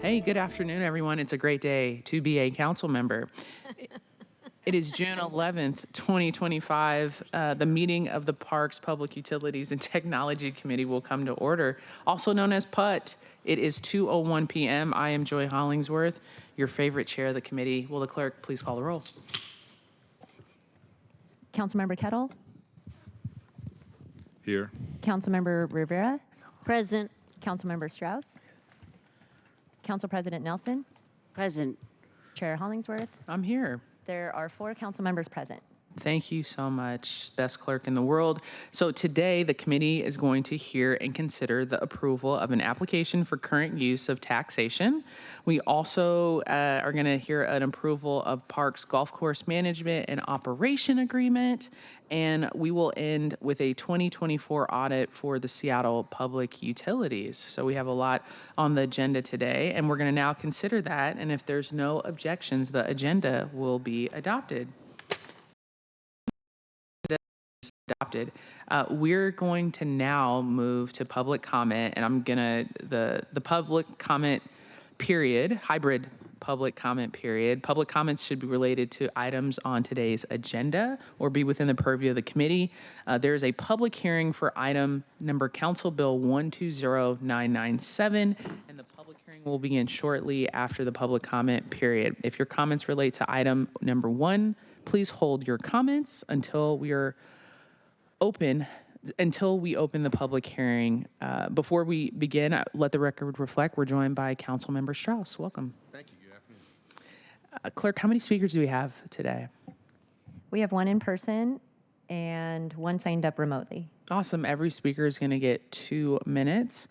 Hey, good afternoon, everyone. It's a great day to be a council member. It is June 11th, 2025. The meeting of the Parks, Public Utilities, and Technology Committee will come to order, also known as PUT. It is 2:01 p.m. I am Joy Hollingsworth, your favorite chair of the committee. Will the clerk please call the roll? Councilmember Kettle, Here. Councilmember Rivera, Present. Councilmember Strauss, Council President Nelson, Present. Chair Hollingsworth. I'm here. There are 4 council members present. Thank you so much, best clerk in the world. So today, the committee is going to hear and consider the approval of an application for current use of taxation. We also are going to hear an approval of Parks Golf Course Management and Operation Agreement, and we will end with a 2024 audit for the Seattle Public Utilities. So we have a lot on the agenda today, and we're going to now consider that, and if there's no objections, the agenda will be adopted. We're going to now move to public comment, and I'm gonna, the public comment period, hybrid public comment period. Public comments should be related to items on today's agenda or be within the purview of the committee. There is a public hearing for item number Council Bill 120997, and the public hearing will begin shortly after the public comment period. If your comments relate to item number 1, please hold your comments until we open the public hearing. Before we begin, let the record reflect, we're joined by Councilmember Strauss. Welcome. Thank you. Good afternoon. Clerk, how many speakers do we have today? We have 1 in person and 1 signed up remotely. Awesome. Every speaker is going to get 2 minutes.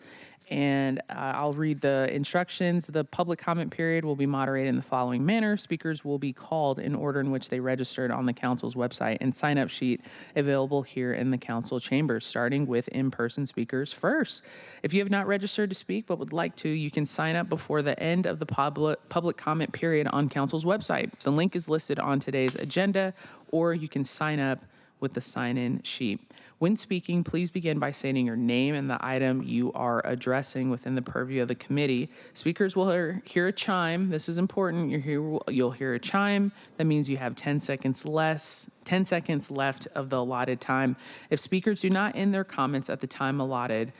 And I'll read the instructions. The public comment period will be moderated in the following manner. Speakers will be called in order in which they registered on the council's website and sign-up sheet available here in the council chambers, starting with in-person speakers first. If you have not registered to speak but would like to, you can sign up before the end of the public comment period on council's website. The link is listed on today's agenda, or you can sign up with the sign-in sheet. When speaking, please begin by stating your name and the item you are addressing within the purview of the committee. Speakers will hear a chime. This is important. You'll hear a chime. That means you have 10 seconds left of the allotted time. If speakers do not end their comments at the time allotted,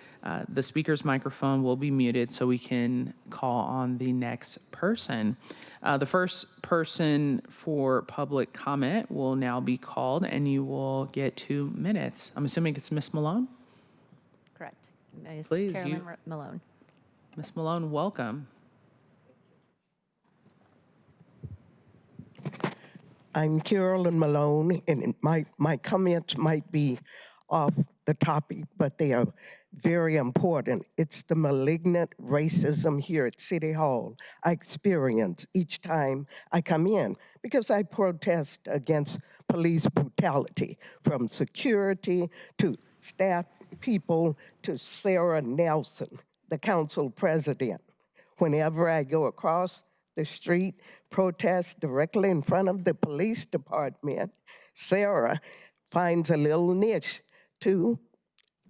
the speaker's microphone will be muted so we can call on the next person. The first person for public comment will now be called, and you will get 2 minutes. I'm assuming it's Ms. Malone? Correct. Ms. Please, Carolyn Malone. Ms. Malone, welcome. I'm Carolyn Malone, and my comments might be off the topic, but they are very important. It's the malignant racism here at City Hall I experience each time I come in, because I protest against police brutality, from security to staff people to Sarah Nelson, the council president. Whenever I go across the street, protest directly in front of the police department, Sarah finds a little niche to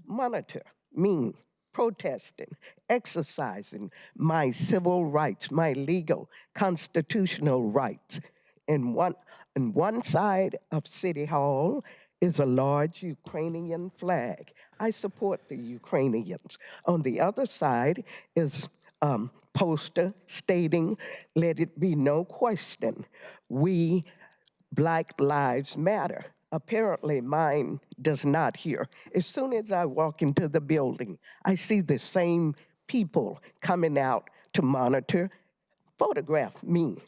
monitor me protesting, exercising my civil rights, my legal constitutional rights. And on one side of City Hall is a large Ukrainian flag. I support the Ukrainians. On the other side is poster stating, "Let it be no question, we Black Lives Matter." Apparently mine does not here. As soon as I walk into the building, I see the same people coming out to monitor, photograph me.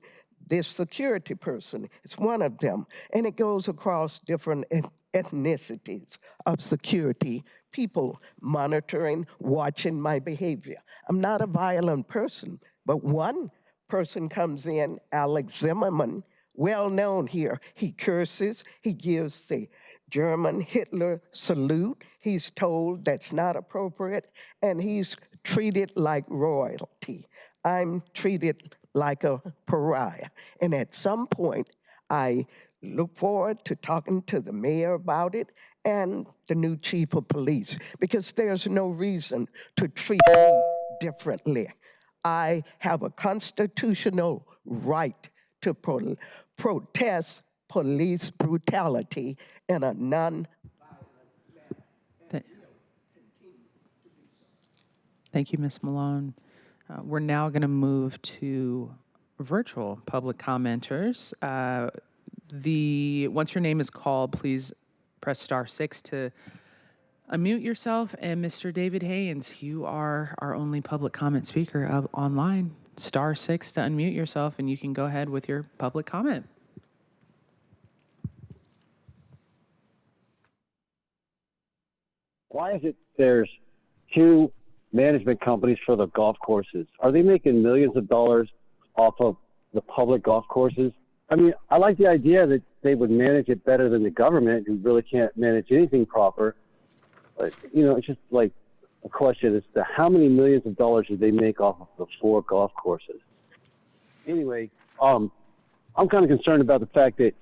This security person is one of them, and it goes across different ethnicities of security people monitoring, watching my behavior. I'm not a violent person, but one person comes in, Alex Zimmerman, well known here. He curses, he gives the German Hitler salute. He's told that's not appropriate, and he's treated like royalty. I'm treated like a pariah. And at some point, I look forward to talking to the mayor about it and the new chief of police, because there's no reason to treat me differently. I have a constitutional right to protest police brutality in a non. Th- Thank you, Ms. Malone. We're now going to move to virtual public commenters. Once your name is called, please press *6 to unmute yourself. And Mr. David Haynes, you are our only public comment speaker online. *6 to unmute yourself, and you can go ahead with your public comment. Why is it there's two management companies for the golf courses? Are they making millions of dollars off of the public golf courses? I mean, I like the idea that they would manage it better than the government, who really can't manage anything proper. But, you know, it's just like a question as to how many millions of dollars do they make off of the 4 golf courses? Anyway, I'm kind of concerned about the fact that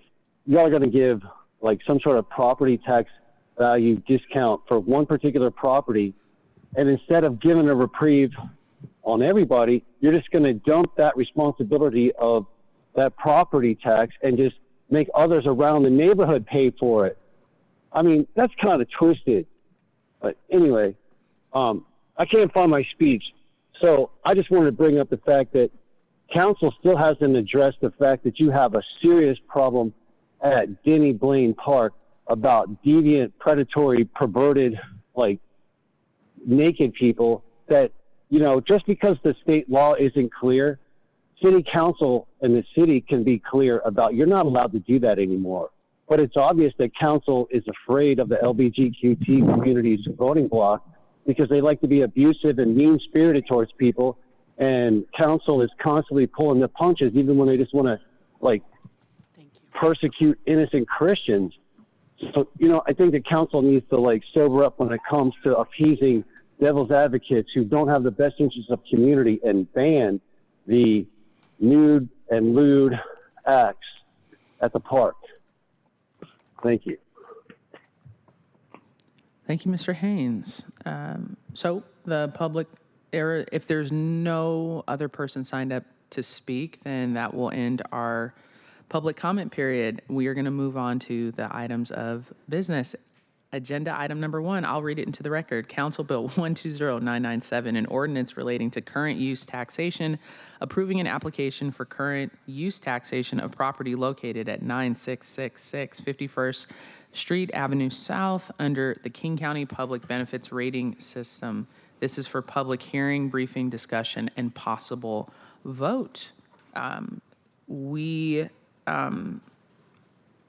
y'all are going to give like some sort of property tax value discount for one particular property, and instead of giving a reprieve on everybody, you're just going to dump that responsibility of that property tax and just make others around the neighborhood pay for it. I mean, that's kind of twisted. But anyway, I can't find my speech, so I just wanted to bring up the fact that council still hasn't addressed the fact that you have a serious problem at Denny Blaine Park about deviant, predatory, perverted, like naked people that, you know, just because the state law isn't clear, city council and the city can be clear about you're not allowed to do that anymore. But it's obvious that council is afraid of the LGBTQ community's voting bloc because they like to be abusive and mean-spirited towards people, and council is constantly pulling the punches even when they just want to, like, persecute innocent Christians. So, you know, I think the council needs to, like, sober up when it comes to appeasing devil's advocates who don't have the best interests of community and ban the nude and lewd acts at the park. Thank you. Thank you, Mr. Haynes. So the public, if there's no other person signed up to speak, then that will end our public comment period. We are going to move on to the items of business. Agenda item number 1, I'll read it into the record. Council Bill 120997, an ordinance relating to current use taxation, approving an application for current use taxation of property located at 9666 51st Street Avenue South under the King County Public Benefits Rating System. This is for public hearing, briefing, discussion, and possible vote.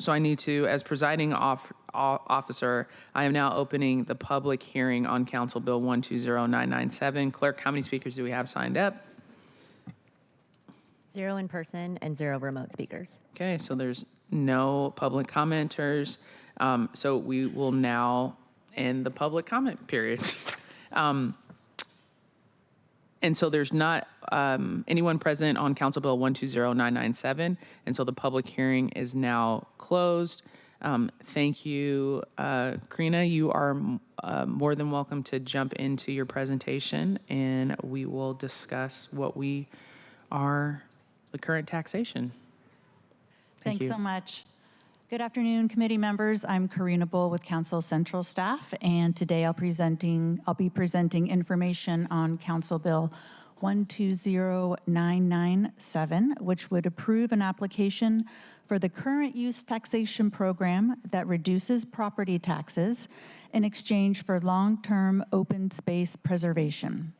So I need to, as presiding officer, I am now opening the public hearing on Council Bill 120997. Clerk, how many speakers do we have signed up? 0 in person and 0 remote speakers. Okay, so there's no public commenters. So we will now end the public comment period. And so there's not anyone present on Council Bill 120997, and so the public hearing is now closed. Thank you, Karina. You are more than welcome to jump into your presentation, and we will discuss what we are, the current taxation. Thanks so much. Good afternoon, committee members. I'm Karina Bull with Council Central staff, and today I'll be presenting information on Council Bill 120997, which would approve an application for the current use taxation program that reduces property taxes in exchange for long-term open space preservation.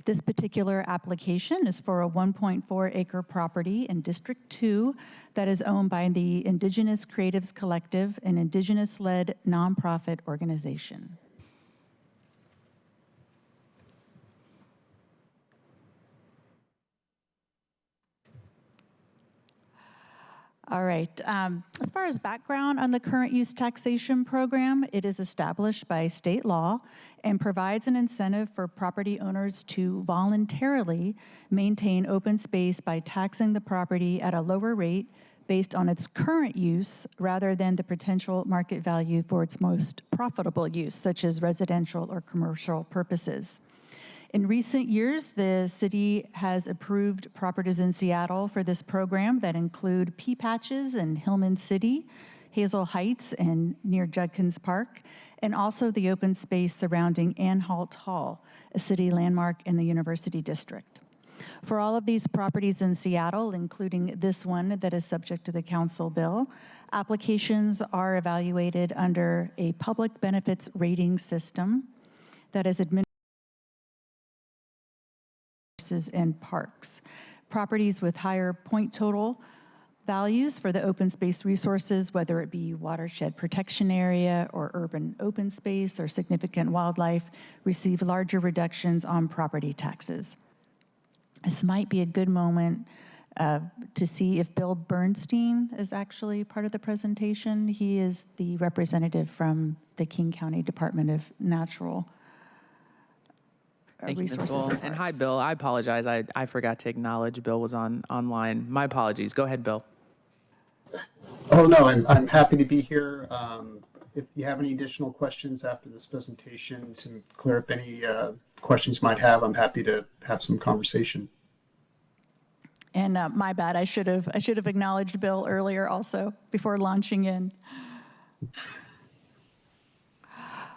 This particular application is for a 1.4-acre property in District 2 that is owned by the Indigenous Creatives Collective, an Indigenous-led nonprofit organization. All right. As far as background on the current use taxation program, it is established by state law and provides an incentive for property owners to voluntarily maintain open space by taxing the property at a lower rate based on its current use rather than the potential market value for its most profitable use, such as residential or commercial purposes. In recent years, the city has approved properties in Seattle for this program that include Pea Patches in Hillman City, Hazel Heights and near Judkins Park, and also the open space surrounding Anhalt Hall, a city landmark in the University District. For all of these properties in Seattle, including this one that is subject to the council bill, applications are evaluated under a public benefits rating system that is administered and parks. Properties with higher point total values for the open space resources, whether it be watershed protection area or urban open space or significant wildlife, receive larger reductions on property taxes. This might be a good moment to see if Bill Bernstein is actually part of the presentation. He is the representative from the King County Department of Natural Thank you, Ms. Resources. Bull. And hi, Bill. I apologize. I forgot to acknowledge Bill was online. My apologies. Go ahead, Bill. Oh, no, I'm happy to be here. If you have any additional questions after this presentation to clear up any questions you might have, I'm happy to have some conversation. And my bad, I should have acknowledged Bill earlier also before launching in.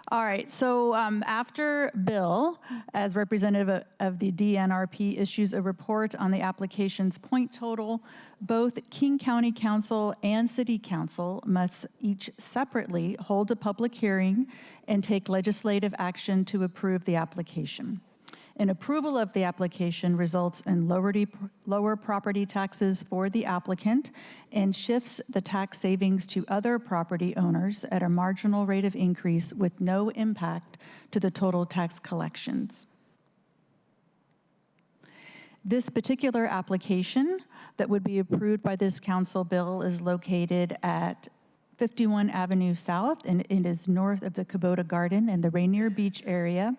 All right, so after Bill, as representative of the DNRP, issues a report on the application's point total, both King County Council and City Council must each separately hold a public hearing and take legislative action to approve the application. An approval of the application results in lower property taxes for the applicant and shifts the tax savings to other property owners at a marginal rate of increase with no impact to the total tax collections. This particular application that would be approved by this council bill is located at 51 Avenue South, and it is north of the Kubota Garden in the Rainier Beach area.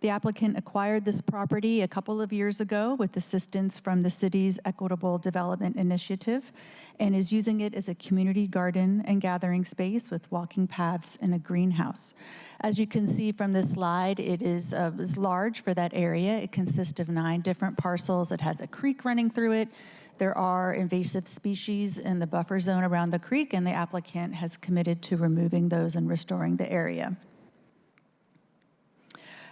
The applicant acquired this property a couple of years ago with assistance from the city's Equitable Development Initiative and is using it as a community garden and gathering space with walking paths and a greenhouse. As you can see from this slide, it is large for that area. It consists of 9 different parcels. It has a creek running through it. There are invasive species in the buffer zone around the creek, and the applicant has committed to removing those and restoring the area.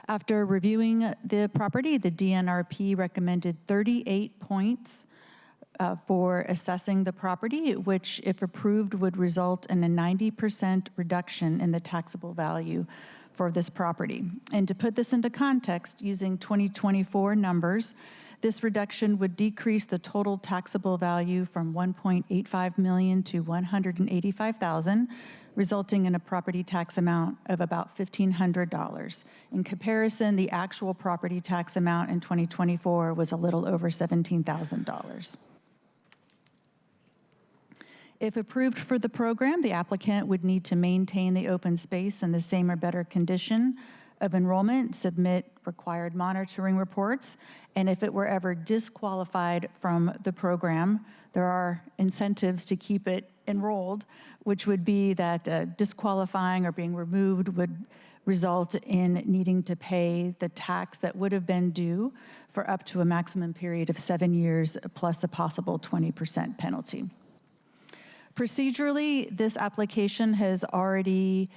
After reviewing the property, the DNRP recommended 38 points for assessing the property, which, if approved, would result in a 90% reduction in the taxable value for this property. And to put this into context, using 2024 numbers, this reduction would decrease the total taxable value from $1.85 million to $185,000, resulting in a property tax amount of about $1,500. In comparison, the actual property tax amount in 2024 was a little over $17,000. If approved for the program, the applicant would need to maintain the open space in the same or better condition of enrollment, submit required monitoring reports, and if it were ever disqualified from the program, there are incentives to keep it enrolled, which would be that disqualifying or being removed would result in needing to pay the tax that would have been due for up to a maximum period of 7 years plus a possible 20% penalty. Procedurally, this application has already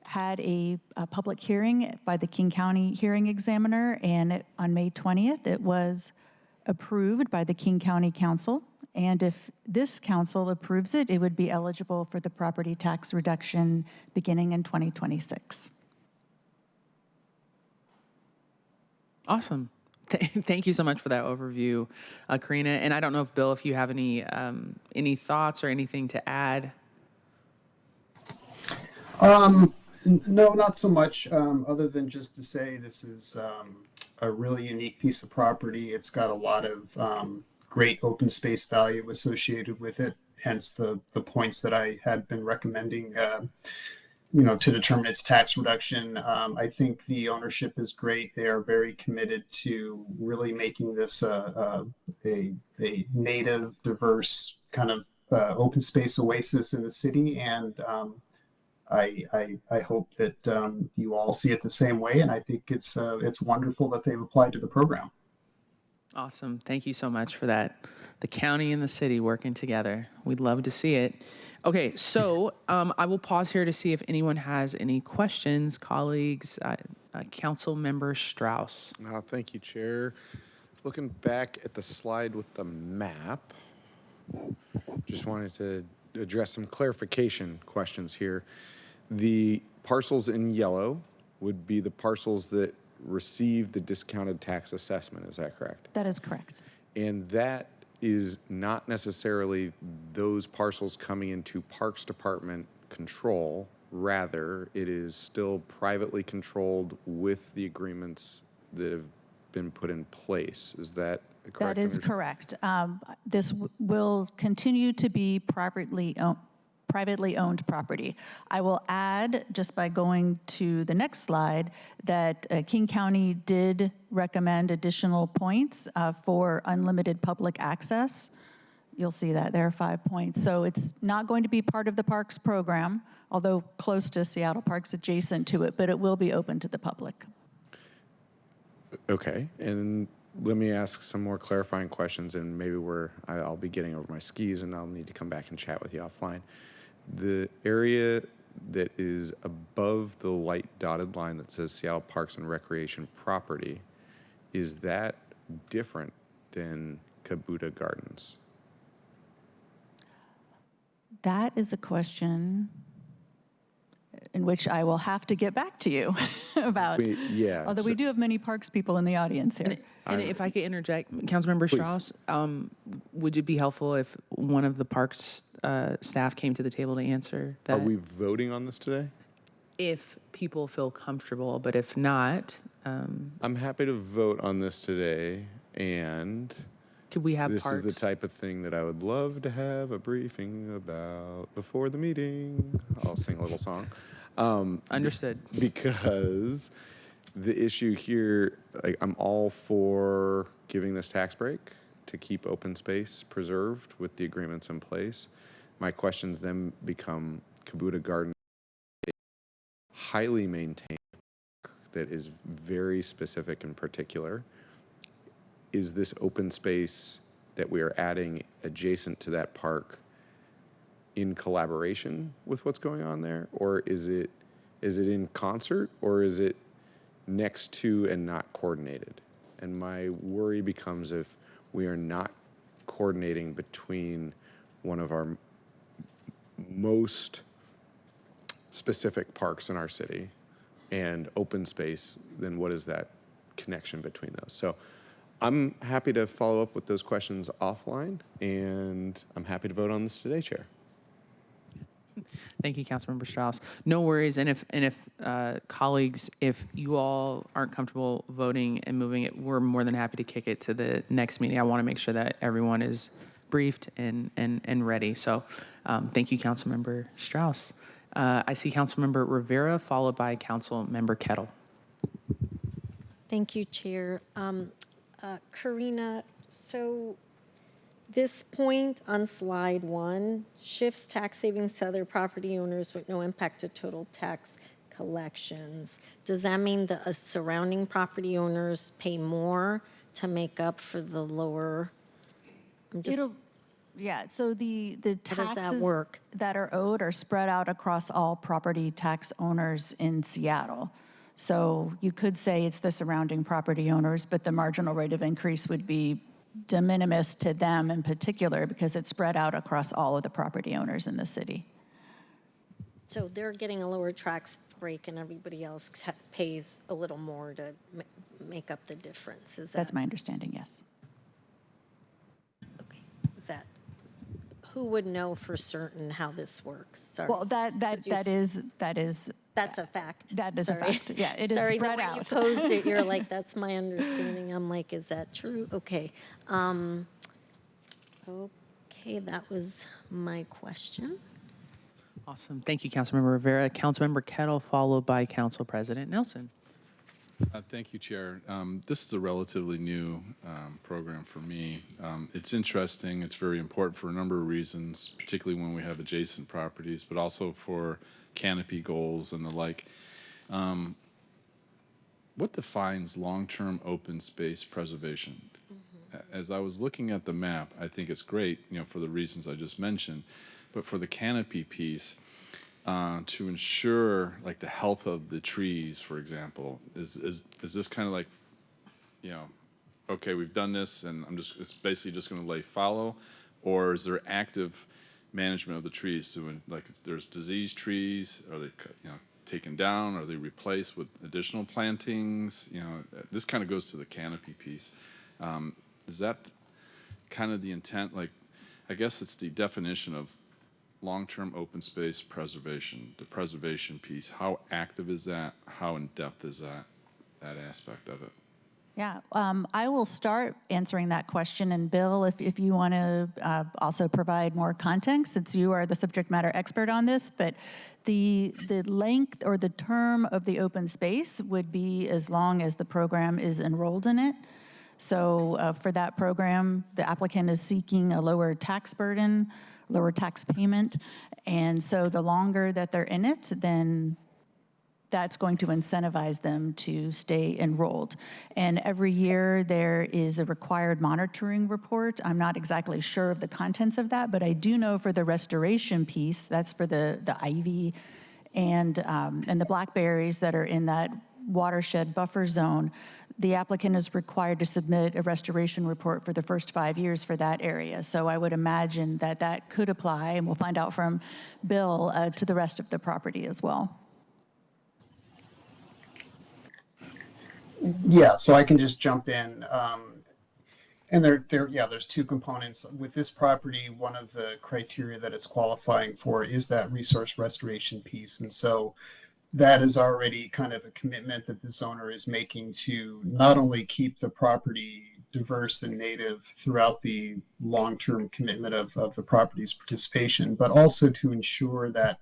had a public hearing by the King County hearing examiner, and on May 20th, it was approved by the King County Council. And if this council approves it, it would be eligible for the property tax reduction beginning in 2026. Awesome. Thank you so much for that overview, Karina. And I don't know if, Bill, if you have any thoughts or anything to add. No, not so much, other than just to say this is a really unique piece of property. It's got a lot of great open space value associated with it, hence the points that I had been recommending to determine its tax reduction. I think the ownership is great. They are very committed to really making this a native, diverse kind of open space oasis in the city. And I hope that you all see it the same way, and I think it's wonderful that they've applied to the program. Awesome. Thank you so much for that. The county and the city working together. We'd love to see it. Okay, so I will pause here to see if anyone has any questions. Colleagues, Council Member Strauss. Thank you, Chair. Looking back at the slide with the map, just wanted to address some clarification questions here. The parcels in yellow would be the parcels that receive the discounted tax assessment. Is that correct? That is correct. And that is not necessarily those parcels coming into Parks Department control. Rather, it is still privately controlled with the agreements that have been put in place. Is that correct? That is correct. This will continue to be privately owned property. I will add, just by going to the next slide, that King County did recommend additional points for unlimited public access. You'll see that there are 5 points. So it's not going to be part of the parks program, although close to Seattle Parks, adjacent to it, but it will be open to the public. Okay, and let me ask some more clarifying questions, and maybe I'll be getting over my skis and I'll need to come back and chat with you offline. The area that is above the light dotted line that says Seattle Parks and Recreation property, is that different than Kabuta Gardens? That is a question in which I will have to get back to you about. Yeah. Although we do have many parks people in the audience here. And if I could interject, Councilmember Strauss, would it be helpful if one of the parks staff came to the table to answer that? Are we voting on this today? If people feel comfortable, but if not, I'm happy to vote on this today, and could we have this parks? is the type of thing that I would love to have a briefing about before the meeting. I'll sing a little song. Understood. Because the issue here, I'm all for giving this tax break to keep open space preserved with the agreements in place. My questions then become Kabuta Garden, highly maintained, that is very specific and particular. Is this open space that we are adding adjacent to that park in collaboration with what's going on there? Or is it in concert, or is it next to and not coordinated? And my worry becomes if we are not coordinating between one of our most specific parks in our city and open space, then what is that connection between those? So I'm happy to follow up with those questions offline, and I'm happy to vote on this today, Chair. Thank you, Councilmember Strauss. No worries. And if colleagues, if you all aren't comfortable voting and moving it, we're more than happy to kick it to the next meeting. I want to make sure that everyone is briefed and ready. So thank you, Councilmember Strauss. I see Councilmember Rivera, followed by Councilmember Kettle. Thank you, Chair. Karina, so this point on slide 1 shifts tax savings to other property owners with no impact to total tax collections. Does that mean the surrounding property owners pay more to make up for the lower? Yeah, so the taxes work? that are owed are spread out across all property tax owners in Seattle. So you could say it's the surrounding property owners, but the marginal rate of increase would be de minimis to them in particular because it's spread out across all of the property owners in the city. So they're getting a lower tax break and everybody else pays a little more to make up the difference. Is that? That's my understanding, yes. Okay. Is that? Who would know for certain how this works? Sorry. Well, that is that's a fact. That is a fact. Yeah, it is Sorry, spread the way out. you posed it, you're like, that's my understanding. I'm like, is that true? Okay. Okay, that was my question. Awesome. Thank you, Councilmember Rivera. Councilmember Kettle, followed by Council President Nelson. Thank you, Chair. This is a relatively new program for me. It's interesting. It's very important for a number of reasons, particularly when we have adjacent properties, but also for canopy goals and the like. What defines long-term open space preservation? As I was looking at the map, I think it's great, for the reasons I just mentioned, but for the canopy piece, to ensure like the health of the trees, for example, is this kind of like, okay, we've done this and it's basically just going to lay fallow, or is there active management of the trees to, like, if there's diseased trees, are they taken down, are they replaced with additional plantings? This kind of goes to the canopy piece. Is that kind of the intent? Like, I guess it's the definition of long-term open space preservation, the preservation piece. How active is that? How in-depth is that aspect of it? Yeah, I will start answering that question. And Bill, if you want to also provide more context, since you are the subject matter expert on this, but the length or the term of the open space would be as long as the program is enrolled in it. So for that program, the applicant is seeking a lower tax burden, lower tax payment. And so the longer that they're in it, then that's going to incentivize them to stay enrolled. And every year there is a required monitoring report. I'm not exactly sure of the contents of that, but I do know for the restoration piece, that's for the ivy and the blackberries that are in that watershed buffer zone, the applicant is required to submit a restoration report for the first 5 years for that area. So I would imagine that that could apply, and we'll find out from Bill, to the rest of the property as well. Yeah, so I can just jump in. And there's two components with this property. One of the criteria that it's qualifying for is that resource restoration piece. And so that is already kind of a commitment that this owner is making to not only keep the property diverse and native throughout the long-term commitment of the property's participation, but also to ensure that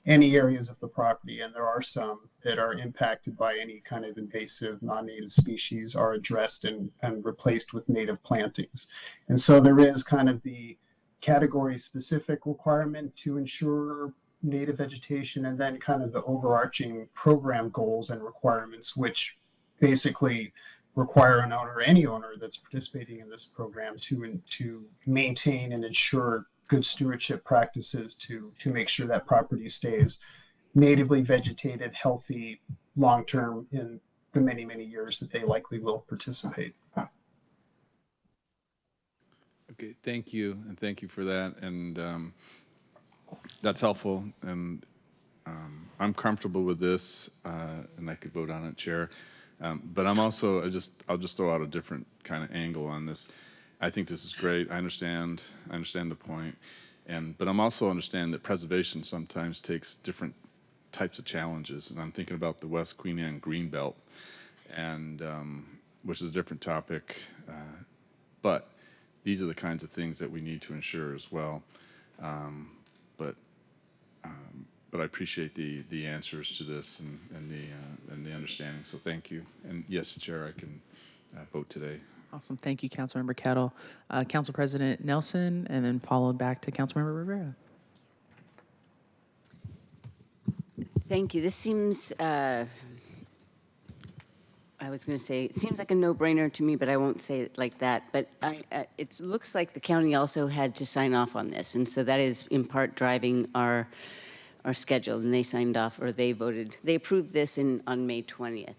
any areas of the property, and there are some that are impacted by any kind of invasive non-native species, are addressed and replaced with native plantings. And so there is kind of the category specific requirement to ensure native vegetation, and then kind of the overarching program goals and requirements, which basically require an owner, any owner that's participating in this program, to maintain and ensure good stewardship practices to make sure that property stays natively vegetated, healthy, long-term in the many, many years that they likely will participate. Okay, thank you, and thank you for that, and that's helpful, and I'm comfortable with this, and I could vote on it, Chair. But I'm also, I'll just throw out a different kind of angle on this. I think this is great. I understand the point, but I'm also understand that preservation sometimes takes different types of challenges, and I'm thinking about the West Queen Anne Greenbelt, and which is a different topic, but these are the kinds of things that we need to ensure as well. But I appreciate the answers to this and the understanding. So thank you. And yes, Chair, I can vote today. Awesome. Thank you, Councilmember Kettle. Council President Nelson, and then followed back to Councilmember Rivera. Thank you. This seems, I was going to say, it seems like a no-brainer to me, but I won't say it like that. But it looks like the county also had to sign off on this. And so that is in part driving our schedule. And they signed off, or they voted, they approved this on May 20th.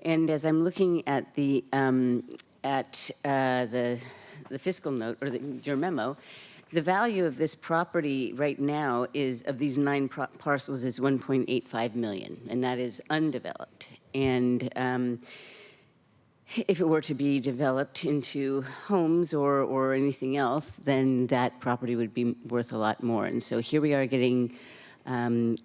And as I'm looking at the fiscal note, or your memo, the value of this property right now is, of these 9 parcels, is 1.85 million, and that is undeveloped. And if it were to be developed into homes or anything else, then that property would be worth a lot more. And so here we are getting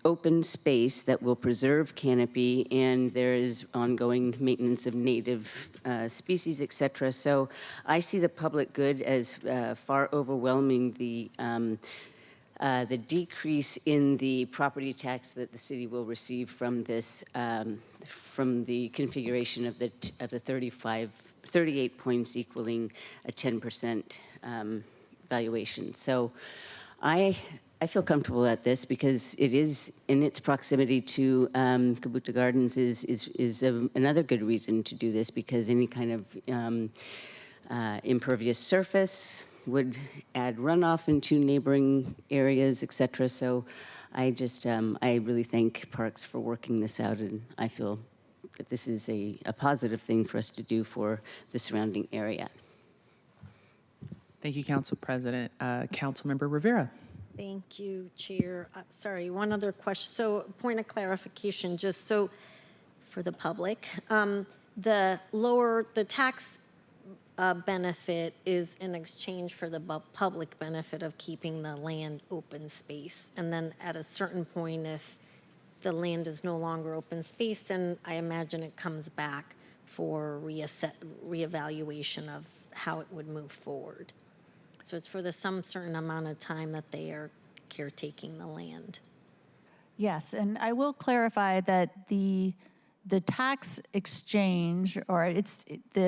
open space that will preserve canopy, and there is ongoing maintenance of native species, et cetera. So I see the public good as far overwhelming the the decrease in the property tax that the city will receive from this, from the configuration of the 38 points equaling a 10% valuation. So I feel comfortable at this because it is in its proximity to Kabuta Gardens is another good reason to do this, because any kind of impervious surface would add runoff into neighboring areas, et cetera. So I just, I really thank Parks for working this out, and I feel that this is a positive thing for us to do for the surrounding area. Thank you, Council President. Councilmember Rivera. Thank you, Chair. Sorry, one other question. So, point of clarification, just so for the public, the tax benefit is in exchange for the public benefit of keeping the land open space. And then at a certain point, if the land is no longer open space, then I imagine it comes back for reevaluation of how it would move forward. So it's for some certain amount of time that they are caretaking the land. Yes, and I will clarify that the tax exchange, or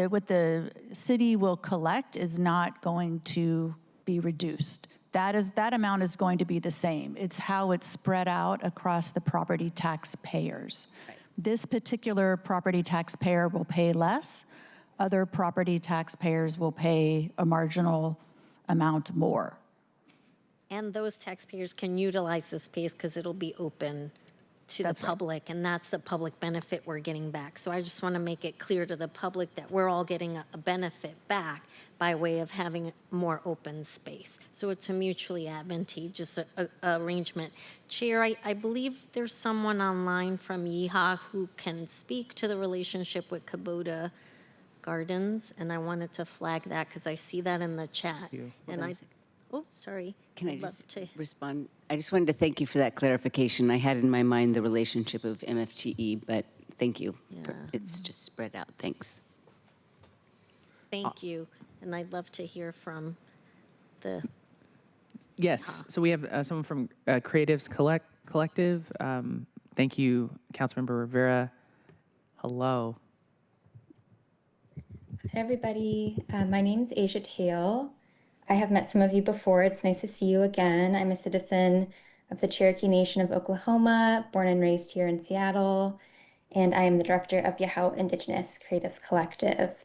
what the city will collect is not going to be reduced. That amount is going to be the same. It's how it's spread out across the property taxpayers. Right. This particular property taxpayer will pay less. Other property taxpayers will pay a marginal amount more. And those taxpayers can utilize the space because it'll be open to the public, and that's the public benefit we're getting back. So I just want to make it clear to the public that we're all getting a benefit back by way of having more open space. So it's a mutually advantageous arrangement. Chair, I believe there's someone online from Yeehaw who can speak to the relationship with Kubota Gardens, and I wanted to flag that because I see that in the chat. And oh, sorry. Can I just respond? I just wanted to thank you for that clarification. I had in my mind the relationship of MFTE, but thank you. Yeah. It's just spread out. Thanks. Thank you. And I'd love to hear from the... Yes, so we have someone from Creatives Collective. Thank you, Councilmember Rivera. Hello. Hi, everybody. My name is Asia Tail. I have met some of you before. It's nice to see you again. I'm a citizen of the Cherokee Nation of Oklahoma, born and raised here in Seattle, and I am the director of Yahoo Indigenous Creatives Collective.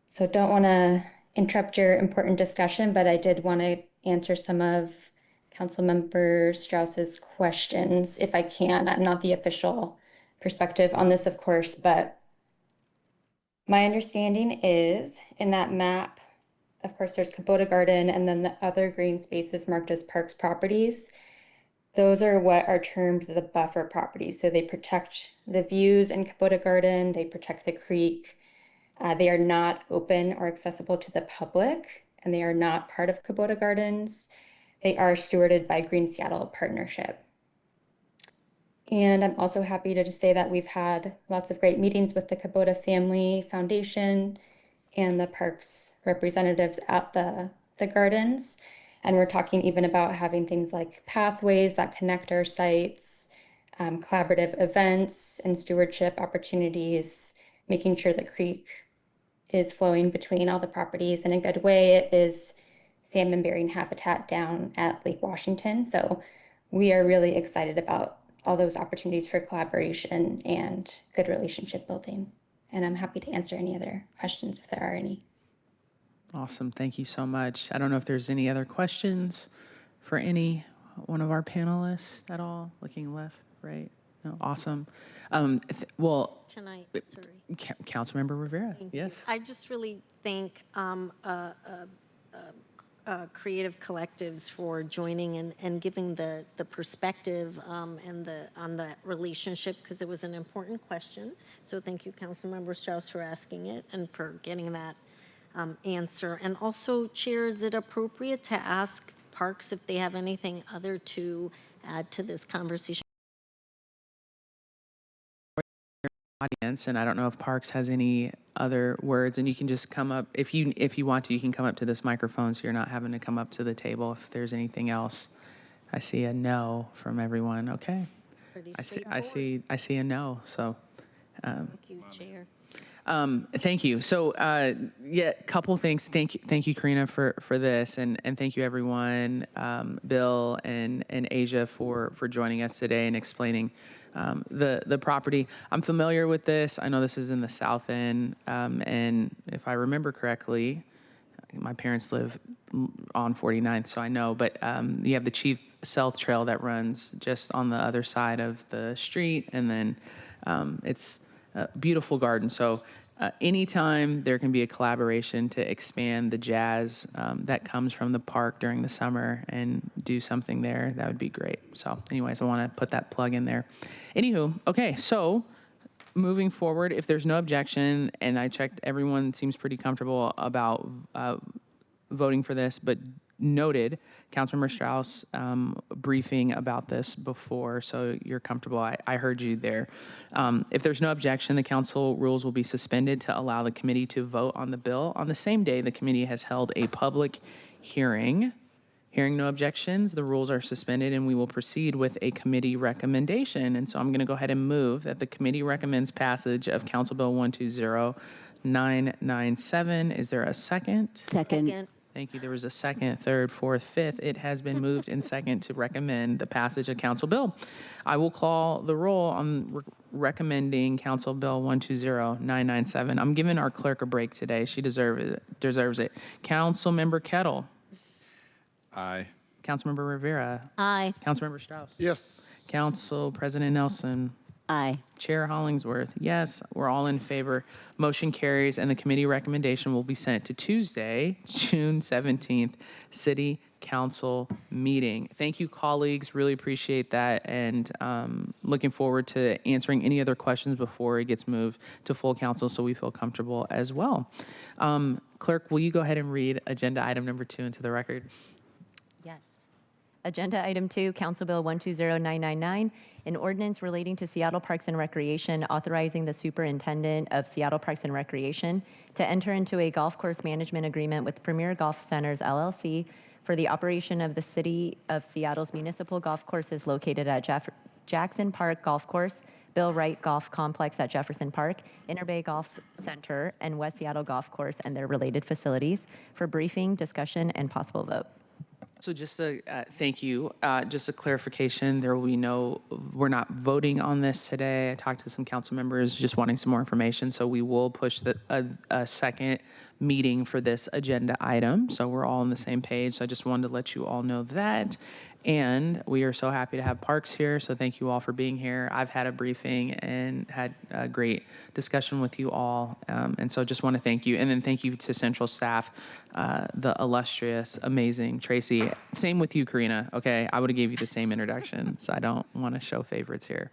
So don't want to interrupt your important discussion, but I did want to answer some of Councilmember Strauss's questions if I can. I'm not the official perspective on this, of course, but my understanding is in that map, of course, there's Kubota Garden and then the other green spaces marked as parks properties. Those are what are termed the buffer properties. So they protect the views in Kubota Garden, they protect the creek. They are not open or accessible to the public, and they are not part of Kubota Gardens. They are stewarded by Green Seattle Partnership. And I'm also happy to say that we've had lots of great meetings with the Kubota Family Foundation and the parks representatives at the gardens. And we're talking even about having things like pathways that connect our sites, collaborative events and stewardship opportunities, making sure the creek is flowing between all the properties in a good way. It is salmon bearing habitat down at Lake Washington. So we are really excited about all those opportunities for collaboration and good relationship building. And I'm happy to answer any other questions if there are any. Awesome. Thank you so much. I don't know if there's any other questions for any one of our panelists at all. Looking left, right? No. Awesome. Well, Can I, sorry. Councilmember Rivera. Thank Yes. you. I just really thank creative collectives for joining and giving the perspective and on that relationship, because it was an important question. So thank you, Councilmember Strauss, for asking it and for getting that answer. And also, Chair, is it appropriate to ask Parks if they have anything other to add to this conversation? Audience, and I don't know if Parks has any other words, and you can just come up if you want to. You can come up to this microphone, so you're not having to come up to the table if there's anything else I see a no from everyone. Okay. Pretty I see, straightforward. I see a no. So, Thank you, Chair. thank you. So, yeah, couple things. Thank you, Karina, for this, and thank you, everyone, Bill and Asia for joining us today and explaining the property. I'm familiar with this. I know this is in the south end, and if I remember correctly, my parents live on 49th, so I know. But you have the Chief South Trail that runs just on the other side of the street, and then it's a beautiful garden. So anytime there can be a collaboration to expand the jazz that comes from the park during the summer and do something there, that would be great. So anyways, I want to put that plug in there. Anywho, okay, so moving forward, if there's no objection, and I checked, everyone seems pretty comfortable about voting for this, but noted Councilmember Strauss briefing about this before, so you're comfortable. I heard you there. If there's no objection, the council rules will be suspended to allow the committee to vote on the bill. On the same day, the committee has held a public hearing. Hearing no objections, the rules are suspended and we will proceed with a committee recommendation. And so I'm going to go ahead and move that the committee recommends passage of Council Bill 120997. Is there a second? Second. Thank you. There was a second, third, fourth, fifth. It has been moved in second to recommend the passage of Council Bill. I will call the roll on recommending Council Bill 120997. I'm giving our clerk a break today. She deserves it. Councilmember Kettle. Aye. Councilmember Rivera. Aye. Councilmember Strauss. Yes. Council President Nelson. Aye. Chair Hollingsworth. Yes, we're all in favor. Motion carries, and the committee recommendation will be sent to Tuesday, June 17th, City Council meeting. Thank you, colleagues. Really appreciate that, and looking forward to answering any other questions before it gets moved to full council so we feel comfortable as well. Clerk, will you go ahead and read agenda item number 2 into the record? Yes. Agenda item 2, Council Bill 120999, an ordinance relating to Seattle Parks and Recreation authorizing the superintendent of Seattle Parks and Recreation to enter into a golf course management agreement with Premier Golf Centers, L.L.C. for the operation of the City of Seattle's municipal golf courses located at Jackson Park Golf Course, Bill Wright Golf Complex at Jefferson Park, Interbay Golf Center, and West Seattle Golf Course and their related facilities for briefing, discussion, and possible vote. So just a thank you. Just a clarification, there will be we're not voting on this today. I talked to some council members just wanting some more information, so we will push a second meeting for this agenda item. So we're all on the same page. So I just wanted to let you all know that. And we are so happy to have Parks here, so thank you all for being here. I've had a briefing and had a great discussion with you all, and so just want to thank you. And then thank you to central staff, the illustrious, amazing Tracy. Same with you, Karina, okay? I would have gave you the same introduction, so I don't want to show favorites here.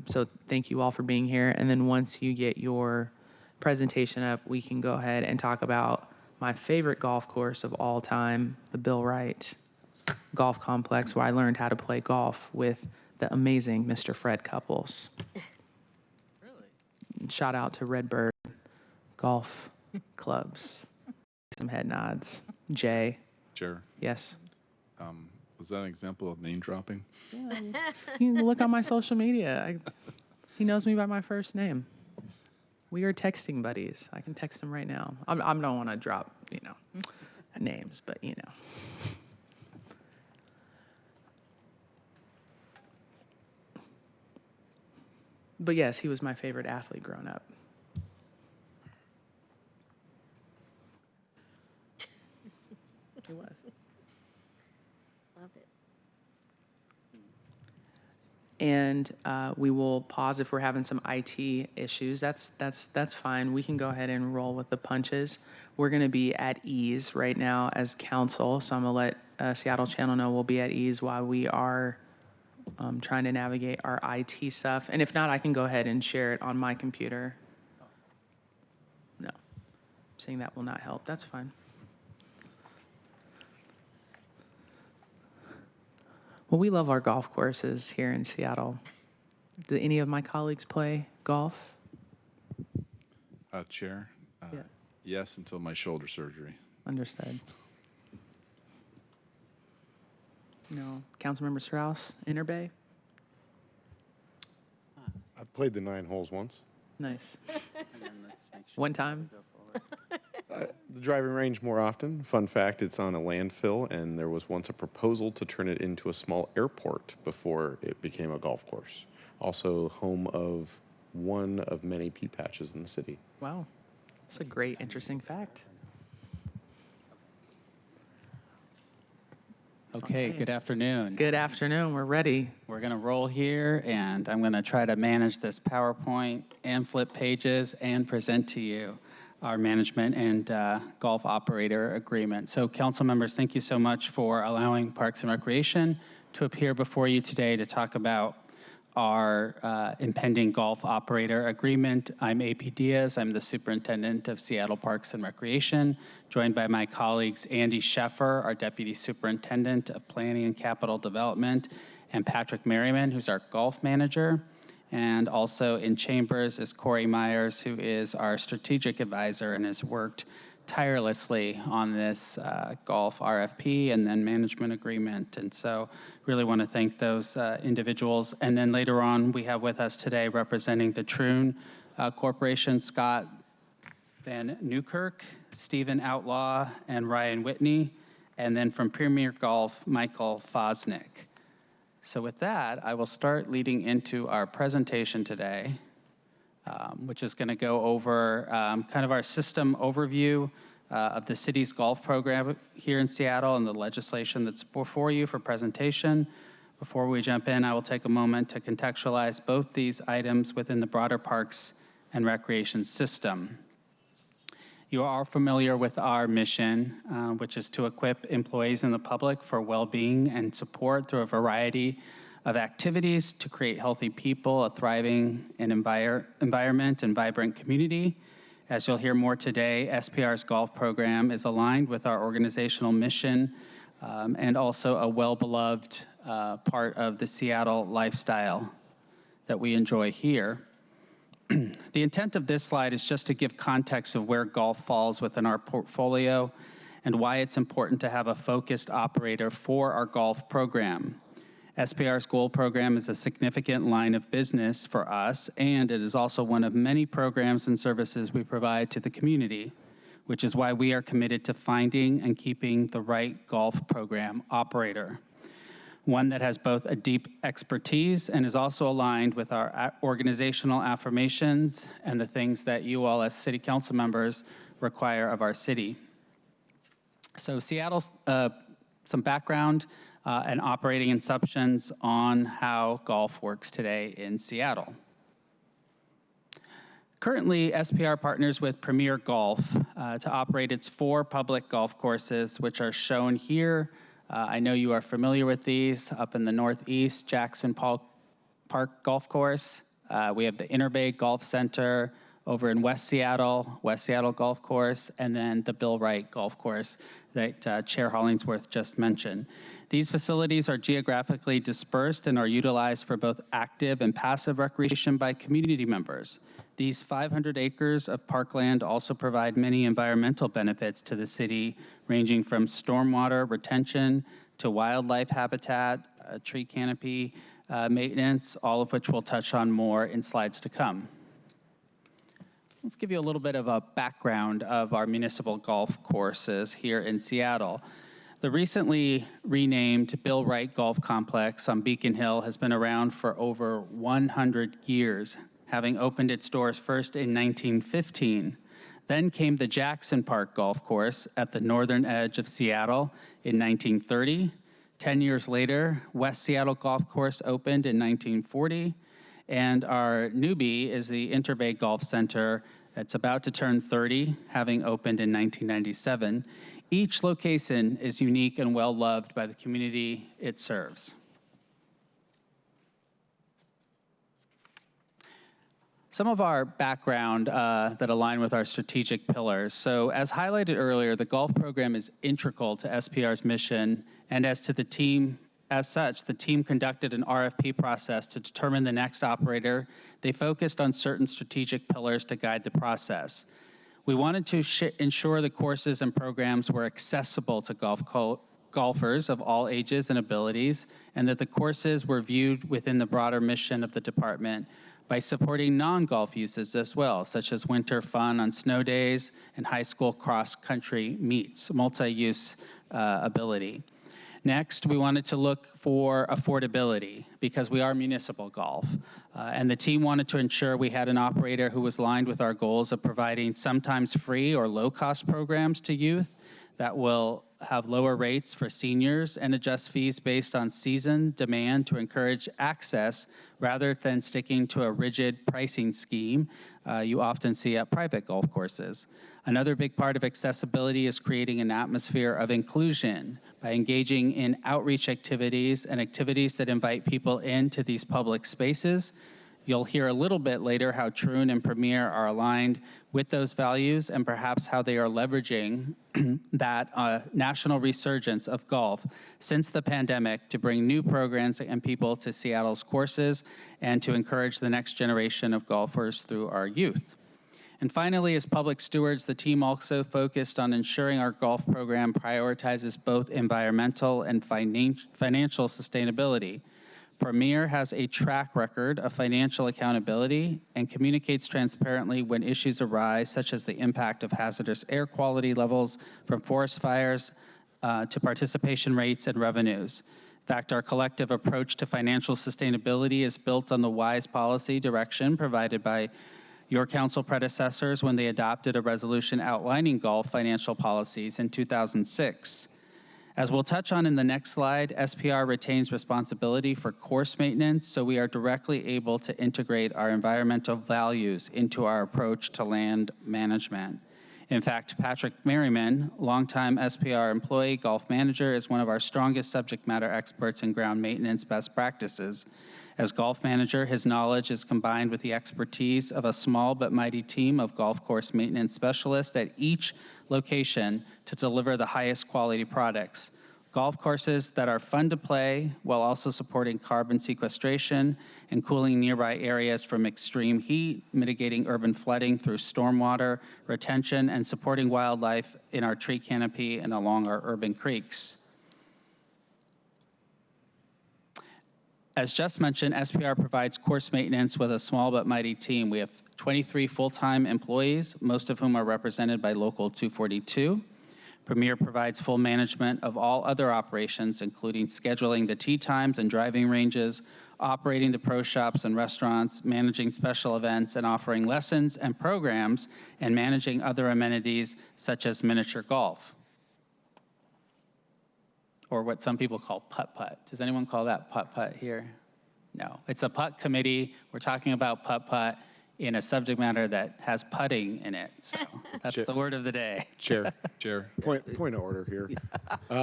So thank you all for being here. And then once you get your presentation up, we can go ahead and talk about my favorite golf course of all time, the Bill Wright Golf Complex, where I learned how to play golf with the amazing Mr. Fred Couples. Really? Shout out to Redbird Golf Clubs. Some head nods. Jay. Chair, Yes. was that an example of name dropping? Yeah, you can look on my social media. He knows me by my first name. We are texting buddies. I can text him right now. I don't want to drop, names, but But yes, he was my favorite athlete growing up. He was. Love it. And we will pause if we're having some IT issues. That's fine. We can go ahead and roll with the punches. We're going to be at ease right now as council, so I'm going to let Seattle Channel know we'll be at ease while we are trying to navigate our IT stuff. And if not, I can go ahead and share it on my computer. No, saying that will not help. That's fine. Well, we love our golf courses here in Seattle. Do any of my colleagues play golf? Chair? Yeah. Yes, until my shoulder surgery. Understood. Councilmember Strauss, Interbay? I've played the 9 holes once. Nice. One time? The driving range more often. Fun fact, it's on a landfill, and there was once a proposal to turn it into a small airport before it became a golf course. Also home of one of many pea patches in the city. Wow. That's a great, interesting fact. Okay, good afternoon. Good afternoon. We're ready. We're going to roll here, and I'm going to try to manage this PowerPoint and flip pages and present to you our management and golf operator agreement. So council members, thank you so much for allowing Parks and Recreation to appear before you today to talk about our impending golf operator agreement. I'm AP Diaz. I'm the superintendent of Seattle Parks and Recreation, joined by my colleagues Andy Sheffer, our deputy superintendent of planning and capital development, and Patrick Merriman, who's our golf manager. And also in chambers is Corey Myers, who is our strategic advisor and has worked tirelessly on this golf RFP and then management agreement. And so really want to thank those individuals. And then later on, we have with us today representing the Troon Corporation, Scott Van Newkirk, Stephen Outlaw, and Ryan Whitney. And then from Premier Golf, Michael Fosnick. So with that, I will start leading into our presentation today, which is going to go over kind of our system overview of the city's golf program here in Seattle and the legislation that's before you for presentation. Before we jump in, I will take a moment to contextualize both these items within the broader Parks and Recreation system. You are familiar with our mission, which is to equip employees and the public for well-being and support through a variety of activities to create healthy people, a thriving and environment, and vibrant community. As you'll hear more today, SPR's golf program is aligned with our organizational mission and also a well-beloved part of the Seattle lifestyle that we enjoy here. The intent of this slide is just to give context of where golf falls within our portfolio and why it's important to have a focused operator for our golf program. SPR's Gold program is a significant line of business for us, and it is also one of many programs and services we provide to the community, which is why we are committed to finding and keeping the right golf program operator. One that has both a deep expertise and is also aligned with our organizational affirmations and the things that you all as city council members require of our city. So Seattle's some background and operating assumptions on how golf works today in Seattle. Currently, SPR partners with Premier Golf to operate its 4 public golf courses, which are shown here. I know you are familiar with these. Up in the Northeast, Jackson Park Golf Course. We have the Interbay Golf Center over in West Seattle Golf Course, and then the Bill Wright Golf Course that Chair Hollingsworth just mentioned. These facilities are geographically dispersed and are utilized for both active and passive recreation by community members. These 500 acres of parkland also provide many environmental benefits to the city, ranging from stormwater retention to wildlife habitat, tree canopy maintenance, all of which we'll touch on more in slides to come. Let's give you a little bit of a background of our municipal golf courses here in Seattle. The recently renamed Bill Wright Golf Complex on Beacon Hill has been around for over 100 years, having opened its doors first in 1915. Then came the Jackson Park Golf Course at the northern edge of Seattle in 1930. 10 years later, West Seattle Golf Course opened in 1940. And our newbie is the Interbay Golf Center. It's about to turn 30, having opened in 1997. Each location is unique and well-loved by the community it serves. Some of our background that align with our strategic pillars. So as highlighted earlier, the golf program is integral to SPR's mission, and as such, the team conducted an RFP process to determine the next operator. They focused on certain strategic pillars to guide the process. We wanted to ensure the courses and programs were accessible to golf golfers of all ages and abilities, and that the courses were viewed within the broader mission of the department by supporting non-golf uses as well, such as winter fun on snow days and high school cross-country meets, multi-use ability. Next, we wanted to look for affordability because we are municipal golf. And the team wanted to ensure we had an operator who was aligned with our goals of providing sometimes free or low-cost programs to youth that will have lower rates for seniors and adjust fees based on season demand to encourage access rather than sticking to a rigid pricing scheme you often see at private golf courses. Another big part of accessibility is creating an atmosphere of inclusion by engaging in outreach activities and activities that invite people into these public spaces. You'll hear a little bit later how Troon and Premier are aligned with those values and perhaps how they are leveraging that national resurgence of golf since the pandemic to bring new programs and people to Seattle's courses and to encourage the next generation of golfers through our youth. And finally, as public stewards, the team also focused on ensuring our golf program prioritizes both environmental and financial sustainability. Premier has a track record of financial accountability and communicates transparently when issues arise, such as the impact of hazardous air quality levels from forest fires to participation rates and revenues. In fact, our collective approach to financial sustainability is built on the wise policy direction provided by your council predecessors when they adopted a resolution outlining golf financial policies in 2006. As we'll touch on in the next slide, SPR retains responsibility for course maintenance, so we are directly able to integrate our environmental values into our approach to land management. In fact, Patrick Merriman, longtime SPR employee, golf manager, is one of our strongest subject matter experts in ground maintenance best practices. As golf manager, his knowledge is combined with the expertise of a small but mighty team of golf course maintenance specialists at each location to deliver the highest quality products. Golf courses that are fun to play while also supporting carbon sequestration and cooling nearby areas from extreme heat, mitigating urban flooding through stormwater retention, and supporting wildlife in our tree canopy and along our urban creeks. As just mentioned, SPR provides course maintenance with a small but mighty team. We have 23 full-time employees, most of whom are represented by Local 242. Premier provides full management of all other operations, including scheduling the tee times and driving ranges, operating the pro shops and restaurants, managing special events, and offering lessons and programs, and managing other amenities such as miniature golf, or what some people call putt-putt. Does anyone call that putt-putt here? No, it's a putt committee. We're talking about putt-putt in a subject matter that has putting in it. So that's the word of the day. Chair. Point of order here.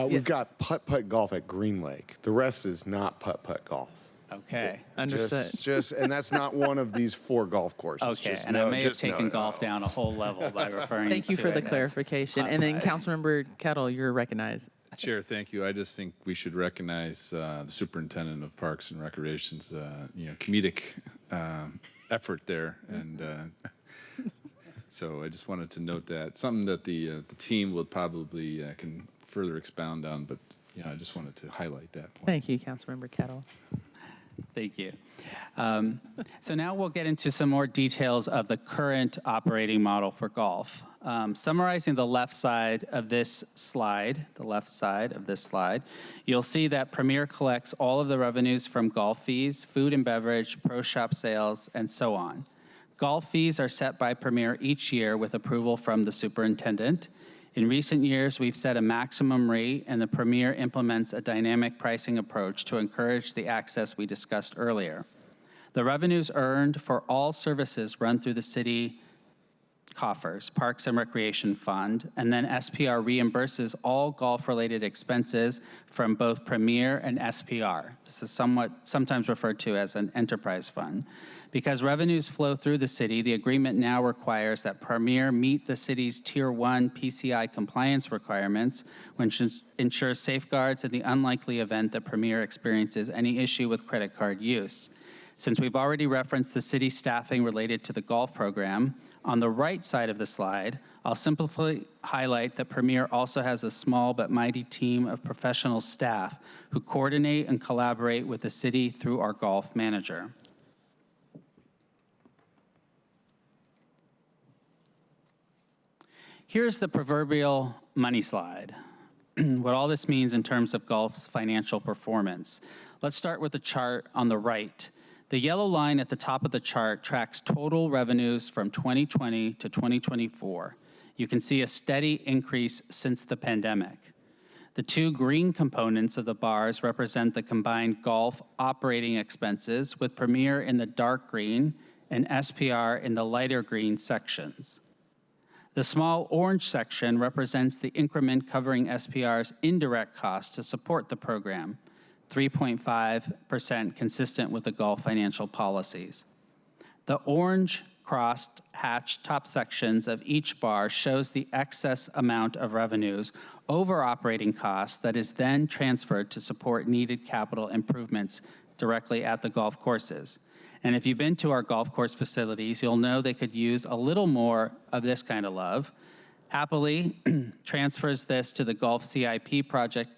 We've got putt-putt golf at Green Lake. The rest is not putt-putt golf. Okay. Understood. And that's not one of these 4 golf courses. Okay, and I may have taken golf down a whole level by referring to it. Thank you for the as clarification. And then putt-putt. Councilmember Kettle, you're recognized. Chair, thank you. I just think we should recognize the Superintendent of Parks and Recreation's comedic effort there, and so I just wanted to note that something that the team will probably can further expound on, but I just wanted to highlight that point. Thank you, Councilmember Kettle. Thank you. So now we'll get into some more details of the current operating model for golf. Summarizing the left side of this slide, you'll see that Premier collects all of the revenues from golf fees, food and beverage, pro shop sales, and so on. Golf fees are set by Premier each year with approval from the superintendent. In recent years, we've set a maximum rate, and the Premier implements a dynamic pricing approach to encourage the access we discussed earlier. The revenues earned for all services run through the city coffers, Parks and Recreation Fund, and then SPR reimburses all golf-related expenses from both Premier and SPR. This is sometimes referred to as an enterprise fund. Because revenues flow through the city, the agreement now requires that Premier meet the city's Tier 1 PCI compliance requirements, which ensures safeguards in the unlikely event that Premier experiences any issue with credit card use. Since we've already referenced the city staffing related to the golf program, on the right side of the slide, I'll simply highlight that Premier also has a small but mighty team of professional staff who coordinate and collaborate with the city through our golf manager. Here's the proverbial money slide, what all this means in terms of golf's financial performance. Let's start with the chart on the right. The yellow line at the top of the chart tracks total revenues from 2020 to 2024. You can see a steady increase since the pandemic. The two green components of the bars represent the combined golf operating expenses, with Premier in the dark green and SPR in the lighter green sections. The small orange section represents the increment covering SPR's indirect costs to support the program, 3.5% consistent with the golf financial policies. The orange crossed hatched top sections of each bar shows the excess amount of revenues over operating costs that is then transferred to support needed capital improvements directly at the golf courses. And if you've been to our golf course facilities, you'll know they could use a little more of this kind of love. Happily, transfers to the golf CIP project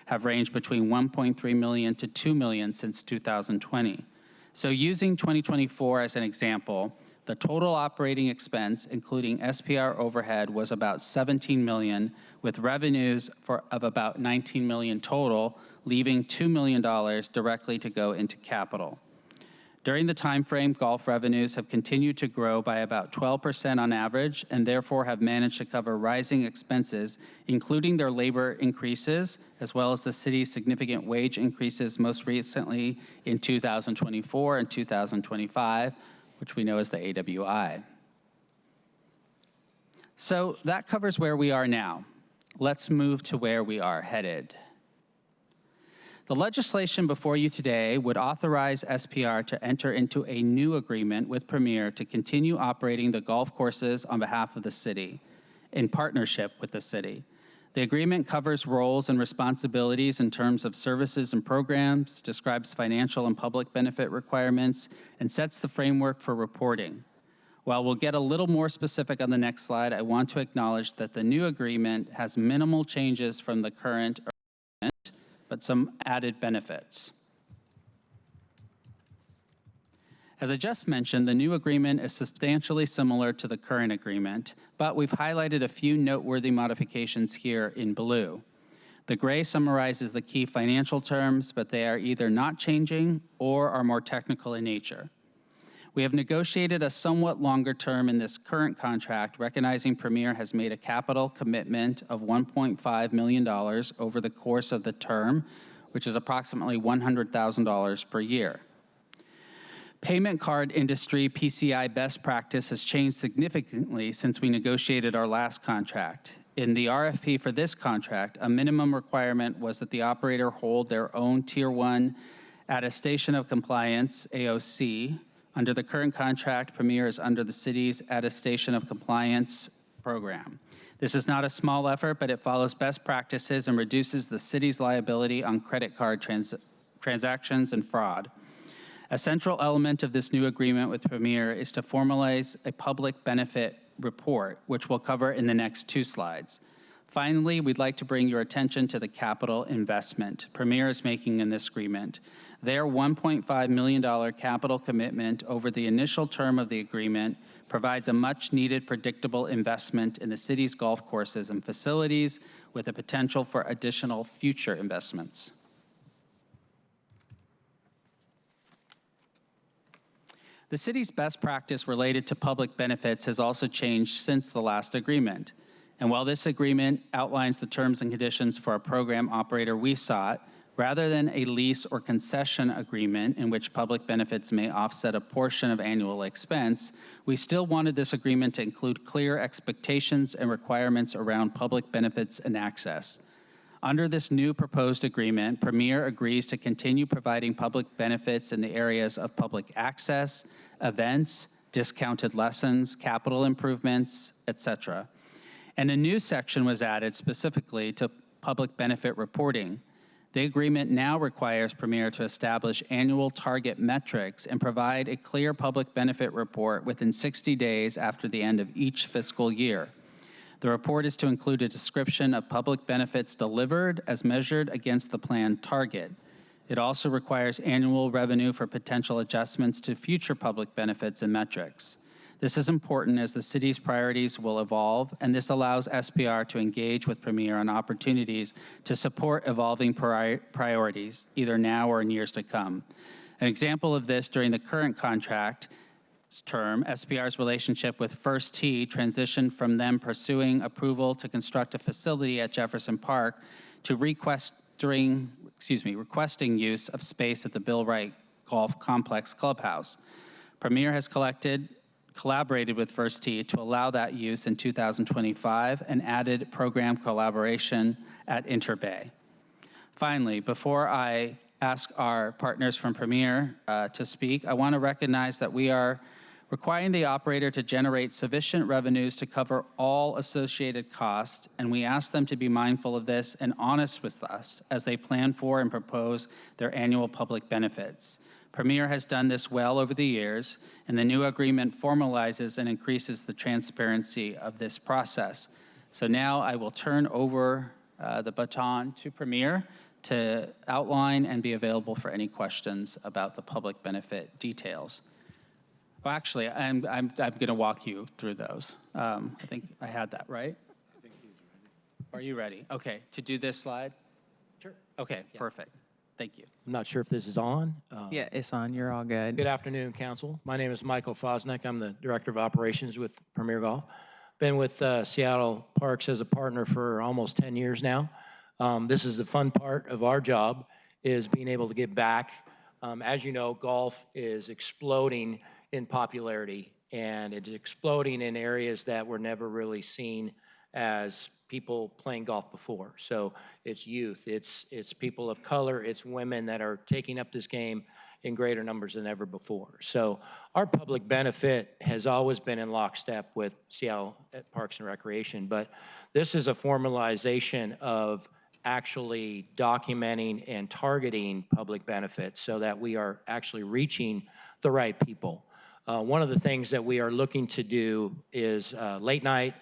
have ranged between $1.3 million to $2 million since 2020. So using 2024 as an example, the total operating expense, including SPR overhead, was about $17 million, with revenues of about $19 million total, leaving $2 million directly to go into capital. During the time frame, golf revenues have continued to grow by about 12% on average, and therefore have managed to cover rising expenses, including their labor increases, as well as the city's significant wage increases, most recently in 2024 and 2025, which we know as the AWI. So that covers where we are now. Let's move to where we are headed. The legislation before you today would authorize SPR to enter into a new agreement with Premier to continue operating the golf courses on behalf of the city, in partnership with the city. The agreement covers roles and responsibilities in terms of services and programs, describes financial and public benefit requirements, and sets the framework for reporting. While we'll get a little more specific on the next slide, I want to acknowledge that the new agreement has minimal changes from the current agreement, but some added benefits. As I just mentioned, the new agreement is substantially similar to the current agreement, but we've highlighted a few noteworthy modifications here in blue. The gray summarizes the key financial terms, but they are either not changing or are more technical in nature. We have negotiated a somewhat longer term in this current contract, recognizing Premier has made a capital commitment of $1.5 million over the course of the term, which is approximately $100,000 per year. Payment card industry PCI best practice has changed significantly since we negotiated our last contract. In the RFP for this contract, a minimum requirement was that the operator hold their own Tier 1 attestation of compliance, AOC. Under the current contract, Premier is under the city's attestation of compliance program. This is not a small effort, but it follows best practices and reduces the city's liability on credit card transactions and fraud. A central element of this new agreement with Premier is to formalize a public benefit report, which we'll cover in the next 2 slides. Finally, we'd like to bring your attention to the capital investment Premier is making in this agreement. Their $1.5 million capital commitment over the initial term of the agreement provides a much-needed predictable investment in the city's golf courses and facilities, with the potential for additional future investments. The city's best practice related to public benefits has also changed since the last agreement. And while this agreement outlines the terms and conditions for a program operator we sought, rather than a lease or concession agreement in which public benefits may offset a portion of annual expense, we still wanted this agreement to include clear expectations and requirements around public benefits and access. Under this new proposed agreement, Premier agrees to continue providing public benefits in the areas of public access, events, discounted lessons, capital improvements, etc. And a new section was added specifically to public benefit reporting. The agreement now requires Premier to establish annual target metrics and provide a clear public benefit report within 60 days after the end of each fiscal year. The report is to include a description of public benefits delivered as measured against the planned target. It also requires annual revenue for potential adjustments to future public benefits and metrics. This is important as the city's priorities will evolve, and this allows SPR to engage with Premier on opportunities to support evolving priorities, either now or in years to come. An example of this during the current contract term, SPR's relationship with First Tee transitioned from them pursuing approval to construct a facility at Jefferson Park to requesting use of space at the Bill Wright Golf Complex Clubhouse. Premier has collaborated with First Tee to allow that use in 2025 and added program collaboration at Interbay. Finally, before I ask our partners from Premier to speak, I want to recognize that we are requiring the operator to generate sufficient revenues to cover all associated costs, and we ask them to be mindful of this and honest with us as they plan for and propose their annual public benefits. Premier has done this well over the years, and the new agreement formalizes and increases the transparency of this process. So now I will turn over the baton to Premier to outline and be available for any questions about the public benefit details. Well, actually, I'm going to walk you through those. I think I had that, right? I think he's ready. Are you ready? Okay, to do this slide? Sure. Okay, yeah. Perfect. Thank you. I'm not sure if this is on. Yeah, it's on. You're all good. Good afternoon, Council. My name is Michael Fosnick. I'm the Director of Operations with Premier Golf. Been with Seattle Parks as a partner for almost 10 years now. This is the fun part of our job, is being able to give back. As you know, golf is exploding in popularity, and it's exploding in areas that were never really seen as people playing golf before. So it's youth, it's people of color, it's women that are taking up this game in greater numbers than ever before. So our public benefit has always been in lockstep with Seattle Parks and Recreation, but this is a formalization of actually documenting and targeting public benefits so that we are actually reaching the right people. One of the things that we are looking to do is late night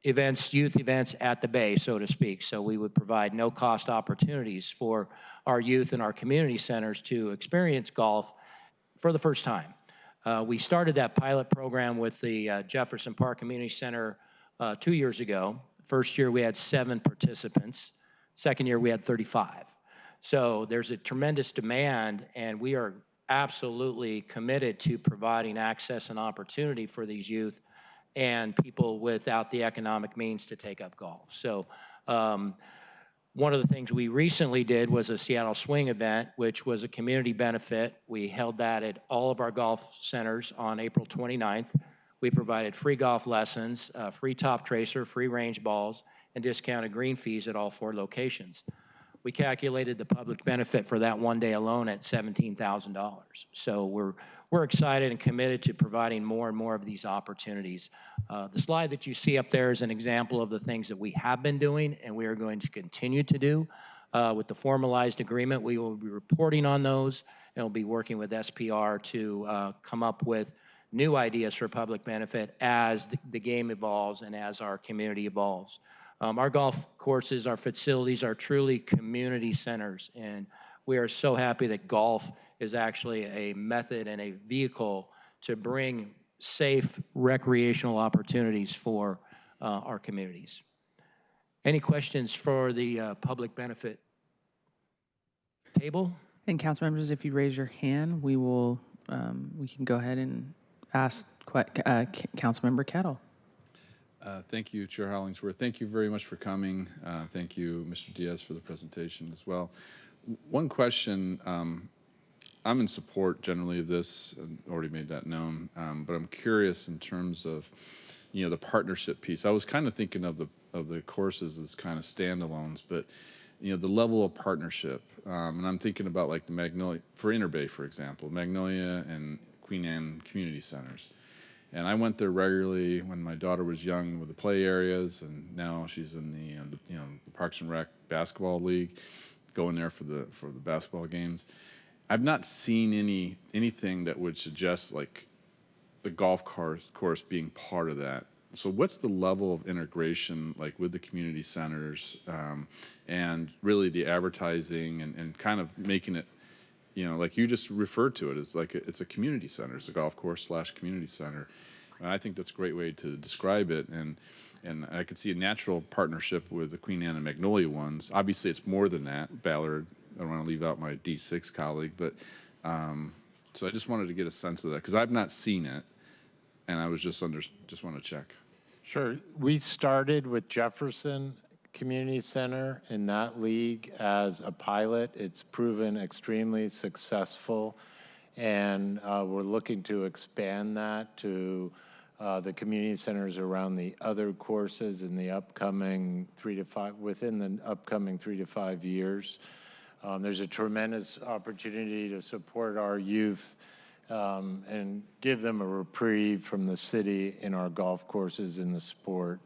events, youth events at the Bay, so to speak. So we would provide no-cost opportunities for our youth and our community centers to experience golf for the first time. We started that pilot program with the Jefferson Park Community Center 2 years ago. First year we had 7 participants. Second year we had 35. So there's a tremendous demand, and we are absolutely committed to providing access and opportunity for these youth and people without the economic means to take up golf. So one of the things we recently did was a Seattle Swing event, which was a community benefit. We held that at all of our golf centers on April 29th. We provided free golf lessons, free top tracer, free range balls, and discounted green fees at all 4 locations. We calculated the public benefit for that one day alone at $17,000. So we're excited and committed to providing more and more of these opportunities. The slide that you see up there is an example of the things that we have been doing and we are going to continue to do. With the formalized agreement, we will be reporting on those, and we'll be working with SPR to come up with new ideas for public benefit as the game evolves and as our community evolves. Our golf courses, our facilities are truly community centers, and we are so happy that golf is actually a method and a vehicle to bring safe recreational opportunities for our communities. Any questions for the public benefit table? And council members, if you raise your hand, we can go ahead and ask Councilmember Kettle. Thank you, Chair Hollingsworth. Thank you very much for coming. Thank you, Mr. Diaz, for the presentation as well. One question, I'm in support generally of this, I've already made that known, but I'm curious in terms of, the partnership piece. I was kind of thinking of the courses as kind of standalones, but the level of partnership, and I'm thinking about like the Magnolia, for Interbay, for example, Magnolia and Queen Anne community centers. And I went there regularly when my daughter was young with the play areas, and now she's in the Parks and Rec basketball league, going there for the basketball games. I've not seen anything that would suggest like the golf course being part of that. So what's the level of integration like with the community centers and really the advertising and kind of making it, like you just referred to it as like it's a community center, it's a golf course / community center. And I think that's a great way to describe it. And I could see a natural partnership with the Queen Anne and Magnolia ones. Obviously, it's more than that. Ballard, I don't want to leave out my D6 colleague, but so I just wanted to get a sense of that because I've not seen it, and I was just want to check. Sure. We started with Jefferson Community Center in that league as a pilot. It's proven extremely successful, and we're looking to expand that to the community centers around the other courses in the upcoming 3 to 5 years. There's a tremendous opportunity to support our youth and give them a reprieve from the city in our golf courses, in the sport,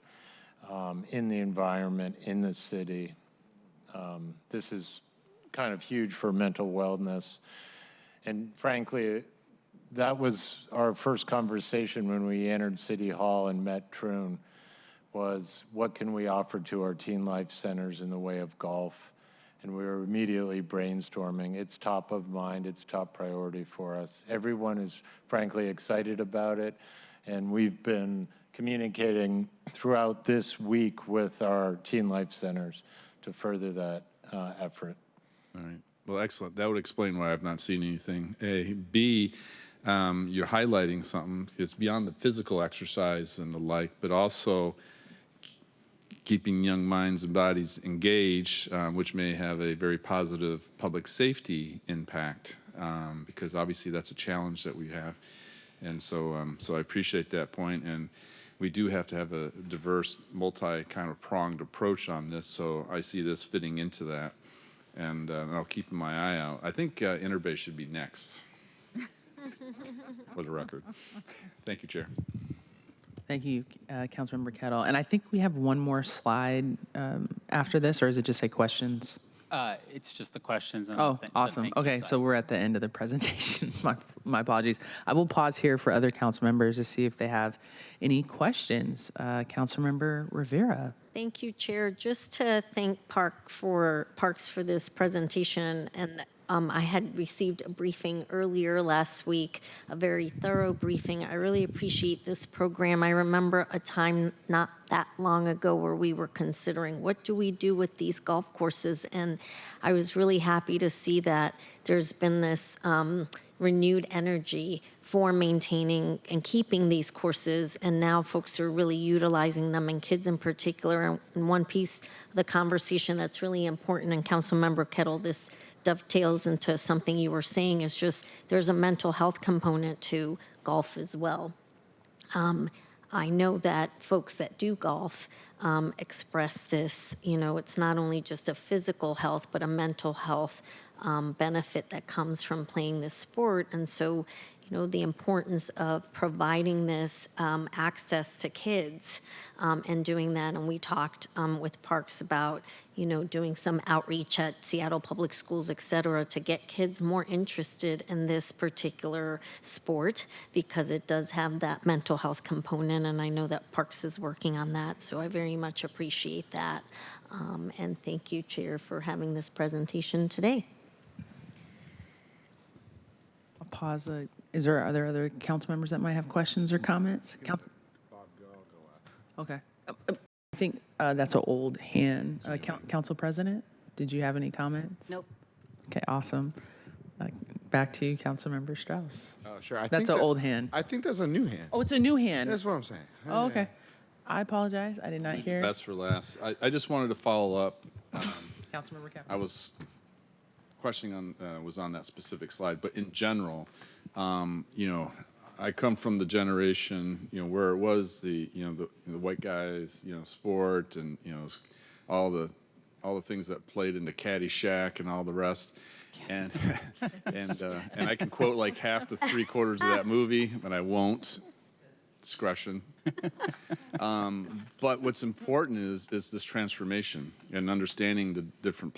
in the environment, in the city. This is kind of huge for mental wellness. And frankly, that was our first conversation when we entered City Hall and met Troon, was what can we offer to our teen life centers in the way of golf? And we were immediately brainstorming. It's top of mind, it's top priority for us. Everyone is frankly excited about it, and we've been communicating throughout this week with our teen life centers to further that effort. All right. Well, excellent. That would explain why I've not seen anything. A. B, you're highlighting something. It's beyond the physical exercise and the like, but also keeping young minds and bodies engaged, which may have a very positive public safety impact, because obviously that's a challenge that we have. And so I appreciate that point. And we do have to have a diverse, kind of pronged approach on this. So I see this fitting into that. And I'll keep my eye out. I think Interbay should be next, for the record. Thank you, Chair. Thank you, Councilmember Kettle. And I think we have one more slide after this, or is it just say questions? It's just the questions. And Oh, awesome. Okay, so we're at the end of the presentation. My apologies. I will pause here for other council members to see if they have any questions. Councilmember Rivera. Thank you, Chair. Just to thank Parks for this presentation, and I had received a briefing earlier last week, a very thorough briefing. I really appreciate this program. I remember a time not that long ago where we were considering what do we do with these golf courses, and I was really happy to see that there's been this renewed energy for maintaining and keeping these courses, and now folks are really utilizing them, and kids in particular. And one piece of the conversation that's really important, and Councilmember Kettle, this dovetails into something you were saying, is just there's a mental health component to golf as well. I know that folks that do golf express this, it's not only just a physical health, but a mental health benefit that comes from playing this sport. And so, the importance of providing this access to kids and doing that. And we talked with Parks about, doing some outreach at Seattle Public Schools, et cetera, to get kids more interested in this particular sport because it does have that mental health component. And I know that Parks is working on that. So I very much appreciate that. And thank you, Chair, for having this presentation today. I'll pause. Are there other council members that might have questions or comments? Okay. I think that's an old hand. Council President, did you have any comments? Nope. Okay, awesome. Back to you, Councilmember Strauss. Sure. That's an old hand. I think that's a new hand. Oh, it's a new hand. That's what I'm saying. Oh, okay. I apologize. I did not hear. Best for last. I just wanted to follow up. Councilmember Kaplan. I was questioning was on that specific slide, but in general, I come from the generation, where it was the white guys, sport, and all the things that played in the Caddyshack and all the rest, and and I can quote like half to 3/4 of that movie, but I won't. discretion. But what's important is this transformation and understanding the different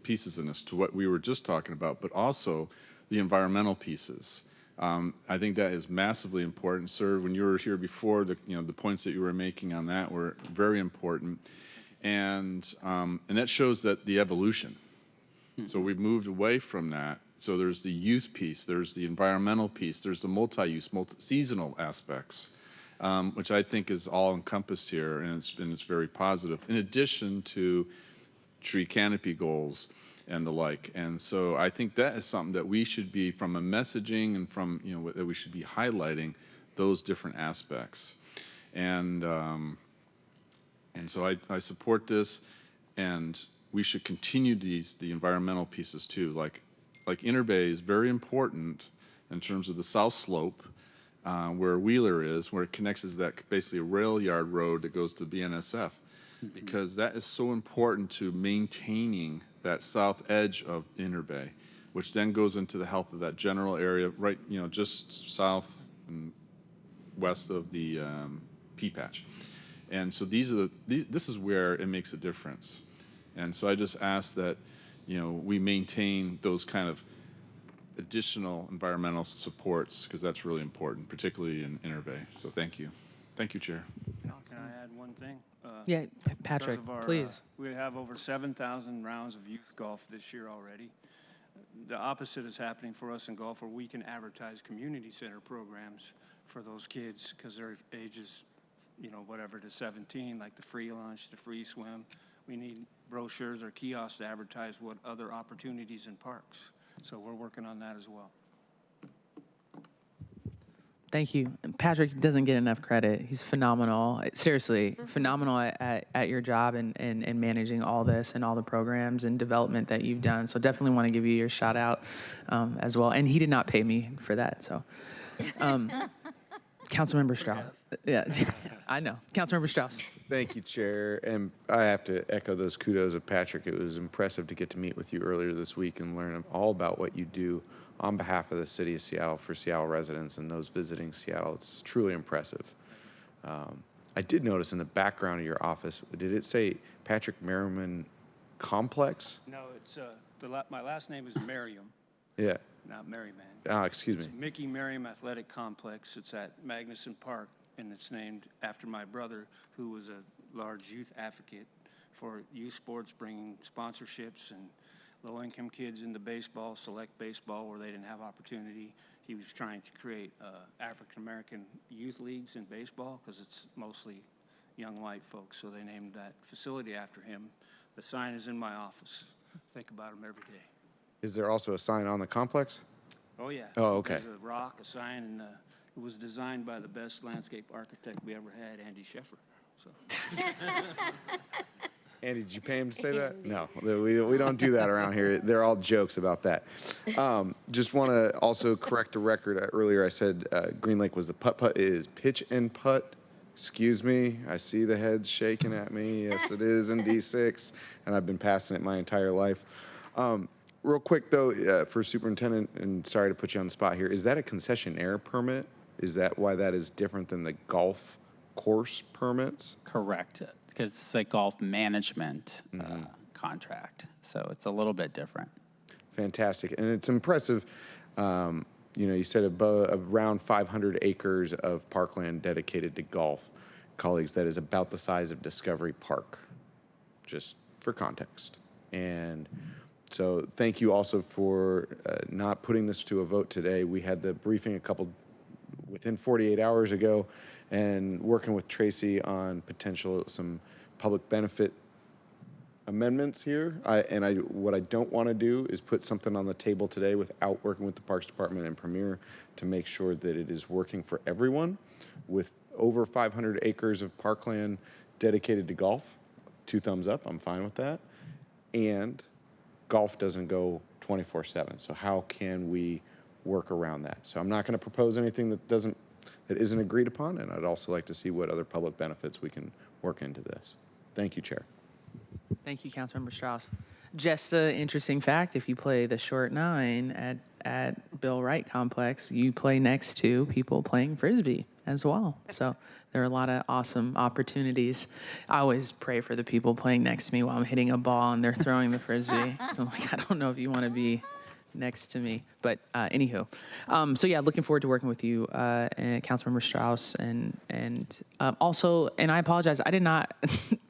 pieces in this to what we were just talking about, but also the environmental pieces. I think that is massively important, sir. When you were here before, the points that you were making on that were very important, and that shows that the evolution. So we've moved away from that. So there's the youth piece, there's the environmental piece, there's the multi-use, seasonal aspects, which I think is all encompassed here, and it's very positive. In addition to tree canopy goals and the like, and so I think that is something that we should be, from a messaging and from that we should be highlighting those different aspects, and so I support this, and we should continue the environmental pieces too, like Inner Bay is very important in terms of the south slope, where Wheeler is, where it connects is that basically a rail yard road that goes to BNSF, because that is so important to maintaining that south edge of Inner Bay, which then goes into the health of that general area, right, just south and west of the Pea Patch. And so this is where it makes a difference. And so I just ask that, we maintain those kind of additional environmental supports, because that's really important, particularly in Inner Bay. So thank you. Thank you, Chair. Can I add one thing? Yeah, Patrick, please. We have over 7,000 rounds of youth golf this year already. The opposite is happening for us in golf, where we can advertise community center programs for those kids because their ages, whatever, to 17, like the free lunch, the free swim. We need brochures or kiosks to advertise what other opportunities in parks. So we're working on that as well. Thank you. Patrick doesn't get enough credit. He's phenomenal. Seriously, phenomenal at your job and managing all this and all the programs and development that you've done. So definitely want to give you your shout out as well. And he did not pay me for that. So, Councilmember Strauss. Yeah, I know. Councilmember Strauss. Thank you, Chair. And I have to echo those kudos of Patrick. It was impressive to get to meet with you earlier this week and learn all about what you do on behalf of the city of Seattle for Seattle residents and those visiting Seattle. It's truly impressive. I did notice in the background of your office, did it say Patrick Merriman Complex? No, it's my last name is Merriam. Yeah. Not Merriman. Excuse me. It's Mickey Merriam Athletic Complex. It's at Magnuson Park, and it's named after my brother, who was a large youth advocate for youth sports, bringing sponsorships and low-income kids into baseball, select baseball, where they didn't have opportunity. He was trying to create African-American youth leagues in baseball because it's mostly young white folks, so they named that facility after him. The sign is in my office. Think about him every day. Is there also a sign on the complex? Oh, yeah. Oh, okay. There's a rock, a sign, and it was designed by the best landscape architect we ever had, Andy Scheffer. So. Andy, did you pay him to say that? No, we don't do that around here. They're all jokes about that. Just want to also correct the record. Earlier I said Green Lake was the putt-putt. It is pitch and putt. Excuse me. I see the heads shaking at me. Yes, it is in D6, and I've been passing it my entire life. Real quick, though, for Superintendent, and sorry to put you on the spot here, is that a concessionaire permit? Is that why that is different than the golf course permits? Correct, because it's a golf management contract, so it's a little bit different. Fantastic, and it's impressive. You said around 500 acres of parkland dedicated to golf. Colleagues, that is about the size of Discovery Park, just for context. And so thank you also for not putting this to a vote today. We had the briefing within 48 hours ago, and working with Tracy on some public benefit amendments here. What I don't want to do is put something on the table today without working with the Parks Department and Premier to make sure that it is working for everyone. With over 500 acres of parkland dedicated to golf, 2 thumbs up, I'm fine with that. And golf doesn't go 24/7. So how can we work around that? So I'm not going to propose anything that isn't agreed upon, and I'd also like to see what other public benefits we can work into this. Thank you, Chair. Thank you, Councilmember Strauss. Just an interesting fact, if you play the short 9 at Bill Wright Complex, you play next to people playing Frisbee as well. So there are a lot of awesome opportunities. I always pray for the people playing next to me while I'm hitting a ball and they're throwing the Frisbee. So I'm like, I don't know if you want to be next to me. But anywho, so yeah, looking forward to working with you, and Councilmember Strauss, and also, and I apologize, I did not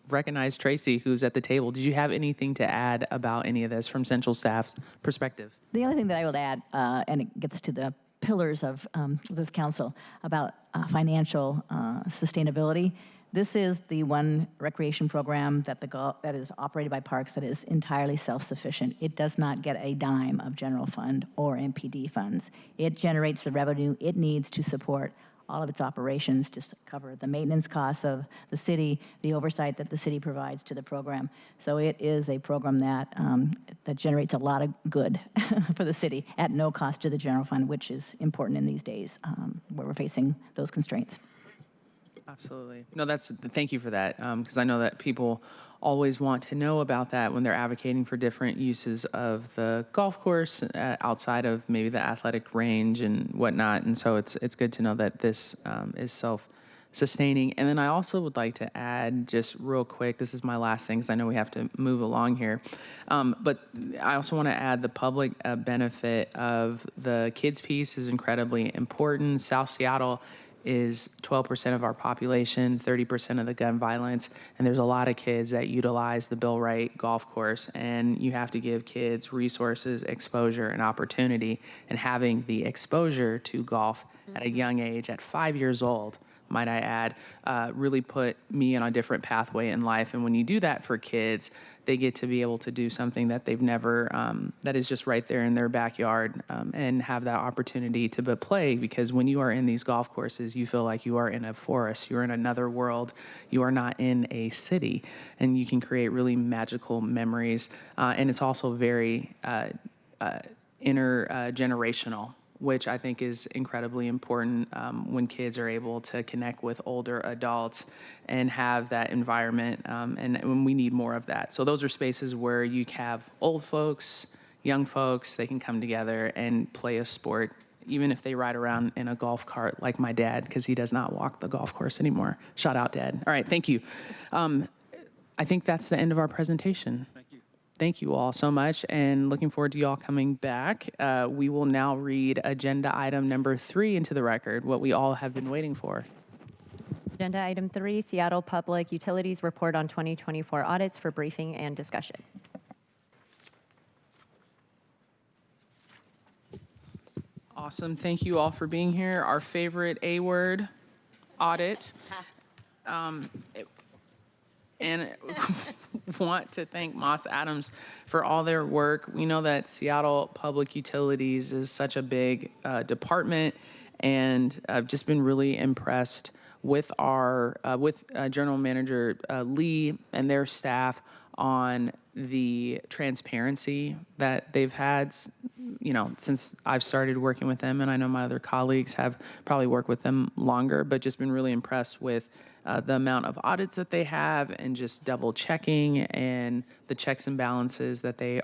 recognize Tracy, who's at the table. Did you have anything to add about any of this from central staff's perspective? The only thing that I would add, and it gets to the pillars of this council about financial sustainability. This is the one recreation program that that is operated by Parks that is entirely self-sufficient. It does not get a dime of general fund or MPD funds. It generates the revenue it needs to support all of its operations, to cover the maintenance costs of the city, the oversight that the city provides to the program. So it is a program that that generates a lot of good for the city at no cost to the general fund, which is important in these days where we're facing those constraints. Absolutely. No, thank you for that, because I know that people always want to know about that when they're advocating for different uses of the golf course outside of maybe the athletic range and whatnot. And so it's good to know that this is self-sustaining. And then I also would like to add just real quick, this is my last thing because I know we have to move along here, but I also want to add the public benefit of the kids piece is incredibly important. South Seattle is 12% of our population, 30% of the gun violence, and there's a lot of kids that utilize the Bill Wright golf course, and you have to give kids resources, exposure, and opportunity, and having the exposure to golf at a young age, at 5 years old, might I add, really put me on a different pathway in life. And when you do that for kids, they get to be able to do something that they've never, that is just right there in their backyard, and have that opportunity to play. Because when you are in these golf courses, you feel like you are in a forest, you're in another world, you are not in a city, and you can create really magical memories. And it's also very intergenerational, which I think is incredibly important when kids are able to connect with older adults and have that environment, and when we need more of that. So those are spaces where you have old folks, young folks, they can come together and play a sport, even if they ride around in a golf cart like my dad, because he does not walk the golf course anymore. Shout out, Dad. All right, thank you. I think that's the end of our presentation. Thank you all so much, and looking forward to you all coming back. We will now read agenda item number 3 into the record, what we all have been waiting for. Agenda item 3, Seattle Public Utilities Report on 2024 Audits for briefing and discussion. Awesome. Thank you all for being here. Our favorite A word, audit. And want to thank Moss Adams for all their work. We know that Seattle Public Utilities is such a big department, and I've just been really impressed with our General Manager Lee and their staff on the transparency that they've had, since I've started working with them, and I know my other colleagues have probably worked with them longer, but just been really impressed with the amount of audits that they have, and just double checking, and the checks and balances that they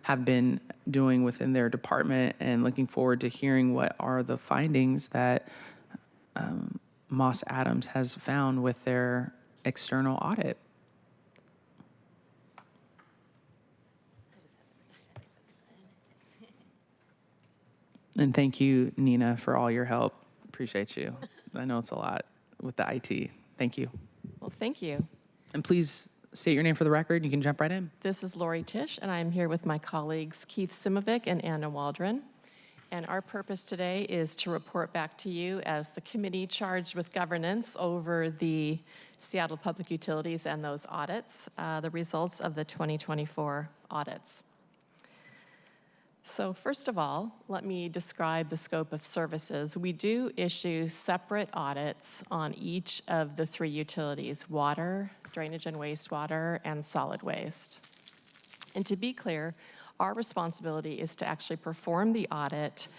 have been doing within their department, and looking forward to hearing what are the findings that Moss Adams has found with their external audit. And thank you, Nina, for all your help. Appreciate you. I know it's a lot with the IT. Thank you. Well, thank you. And please state your name for the record. You can jump right in. This is Lori Tisch, and I'm here with my colleagues Keith Simovic and Anna Waldron. And our purpose today is to report back to you as the committee charged with governance over the Seattle Public Utilities and those audits, the results of the 2024 audits. So first of all, let me describe the scope of services. We do issue separate audits on each of the 3 utilities: water, drainage and wastewater, and solid waste. And to be clear, our responsibility is to actually perform the audit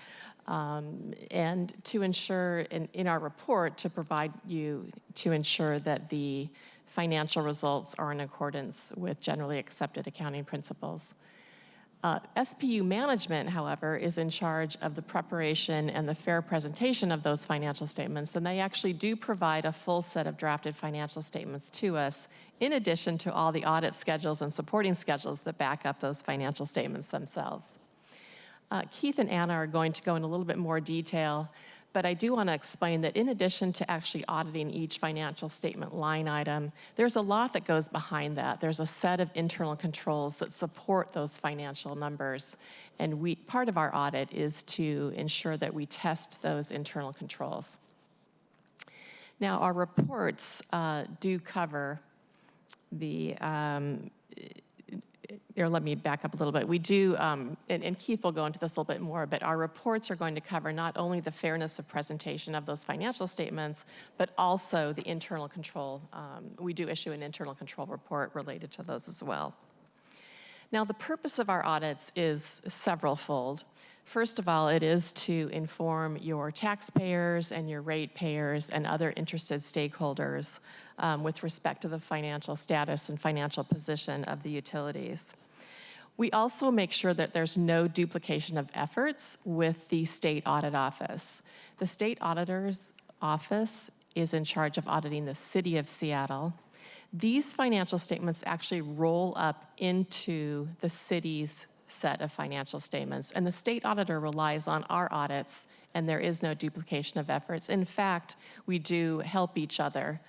and to ensure, in our report, to provide you to ensure that the financial results are in accordance with generally accepted accounting principles. SPU management, however, is in charge of the preparation and the fair presentation of those financial statements, and they actually do provide a full set of drafted financial statements to us, in addition to all the audit schedules and supporting schedules that back up those financial statements themselves. Keith and Anna are going to go in a little bit more detail, but I do want to explain that in addition to actually auditing each financial statement line item, there's a lot that goes behind that. There's a set of internal controls that support those financial numbers, and part of our audit is to ensure that we test those internal controls. Now, our reports do cover the or let me back up a little bit. We do, and Keith will go into this a little bit more, but our reports are going to cover not only the fairness of presentation of those financial statements, but also the internal control. We do issue an internal control report related to those as well. Now, the purpose of our audits is several-fold. First of all, it is to inform your taxpayers and your ratepayers and other interested stakeholders with respect to the financial status and financial position of the utilities. We also make sure that there's no duplication of efforts with the State Audit Office. The State Auditor's Office is in charge of auditing the City of Seattle. These financial statements actually roll up into the city's set of financial statements, and the state auditor relies on our audits, and there is no duplication of efforts. In fact, we do help each other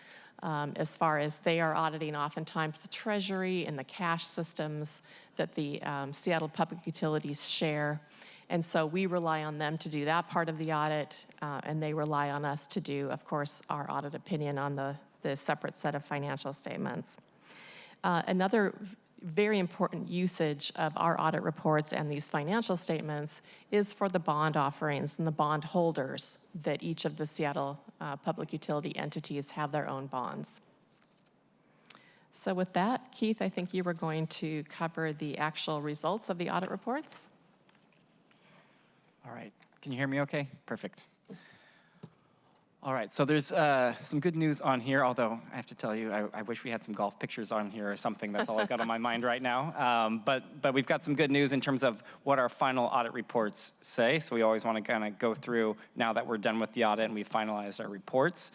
as far as they are auditing oftentimes the Treasury and the cash systems that the Seattle public utilities share. And so we rely on them to do that part of the audit, and they rely on us to do, of course, our audit opinion on the separate set of financial statements. Another very important usage of our audit reports and these financial statements is for the bond offerings and the bond holders that each of the Seattle public utility entities have their own bonds. So with that, Keith, I think you were going to cover the actual results of the audit reports. All right, can you hear me okay? Perfect. All right, so there's some good news on here, although I have to tell you, I wish we had some golf pictures on here or something. That's all I've got on my mind right now. But we've got some good news in terms of what our final audit reports say. So we always want to kind of go through, now that we're done with the audit and we've finalized our reports,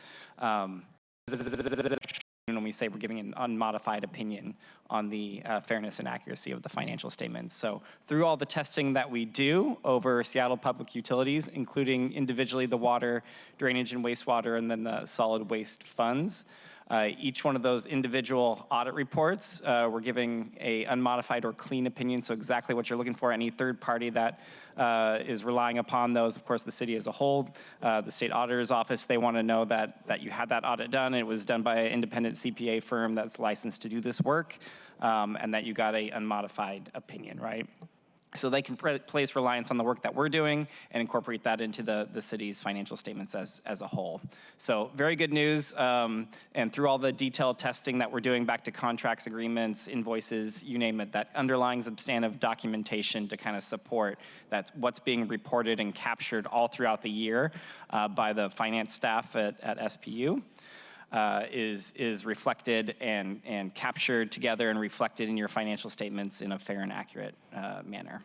when we say we're giving an unmodified opinion on the fairness and accuracy of the financial statements. So through all the testing that we do over Seattle public utilities, including individually the water, drainage and wastewater, and then the solid waste funds, each one of those individual audit reports, we're giving a unmodified or clean opinion, so exactly what you're looking for. Any third party that is relying upon those, of course, the city as a whole, the state auditor's office, they want to know that you had that audit done, and it was done by an independent CPA firm that's licensed to do this work, and that you got a unmodified opinion, right? So they can place reliance on the work that we're doing and incorporate that into the city's financial statements as a whole. So very good news, and through all the detailed testing that we're doing back to contracts, agreements, invoices, you name it, that underlying substantive documentation to kind of support that what's being reported and captured all throughout the year by the finance staff at SPU. Is reflected and captured together and reflected in your financial statements in a fair and accurate manner.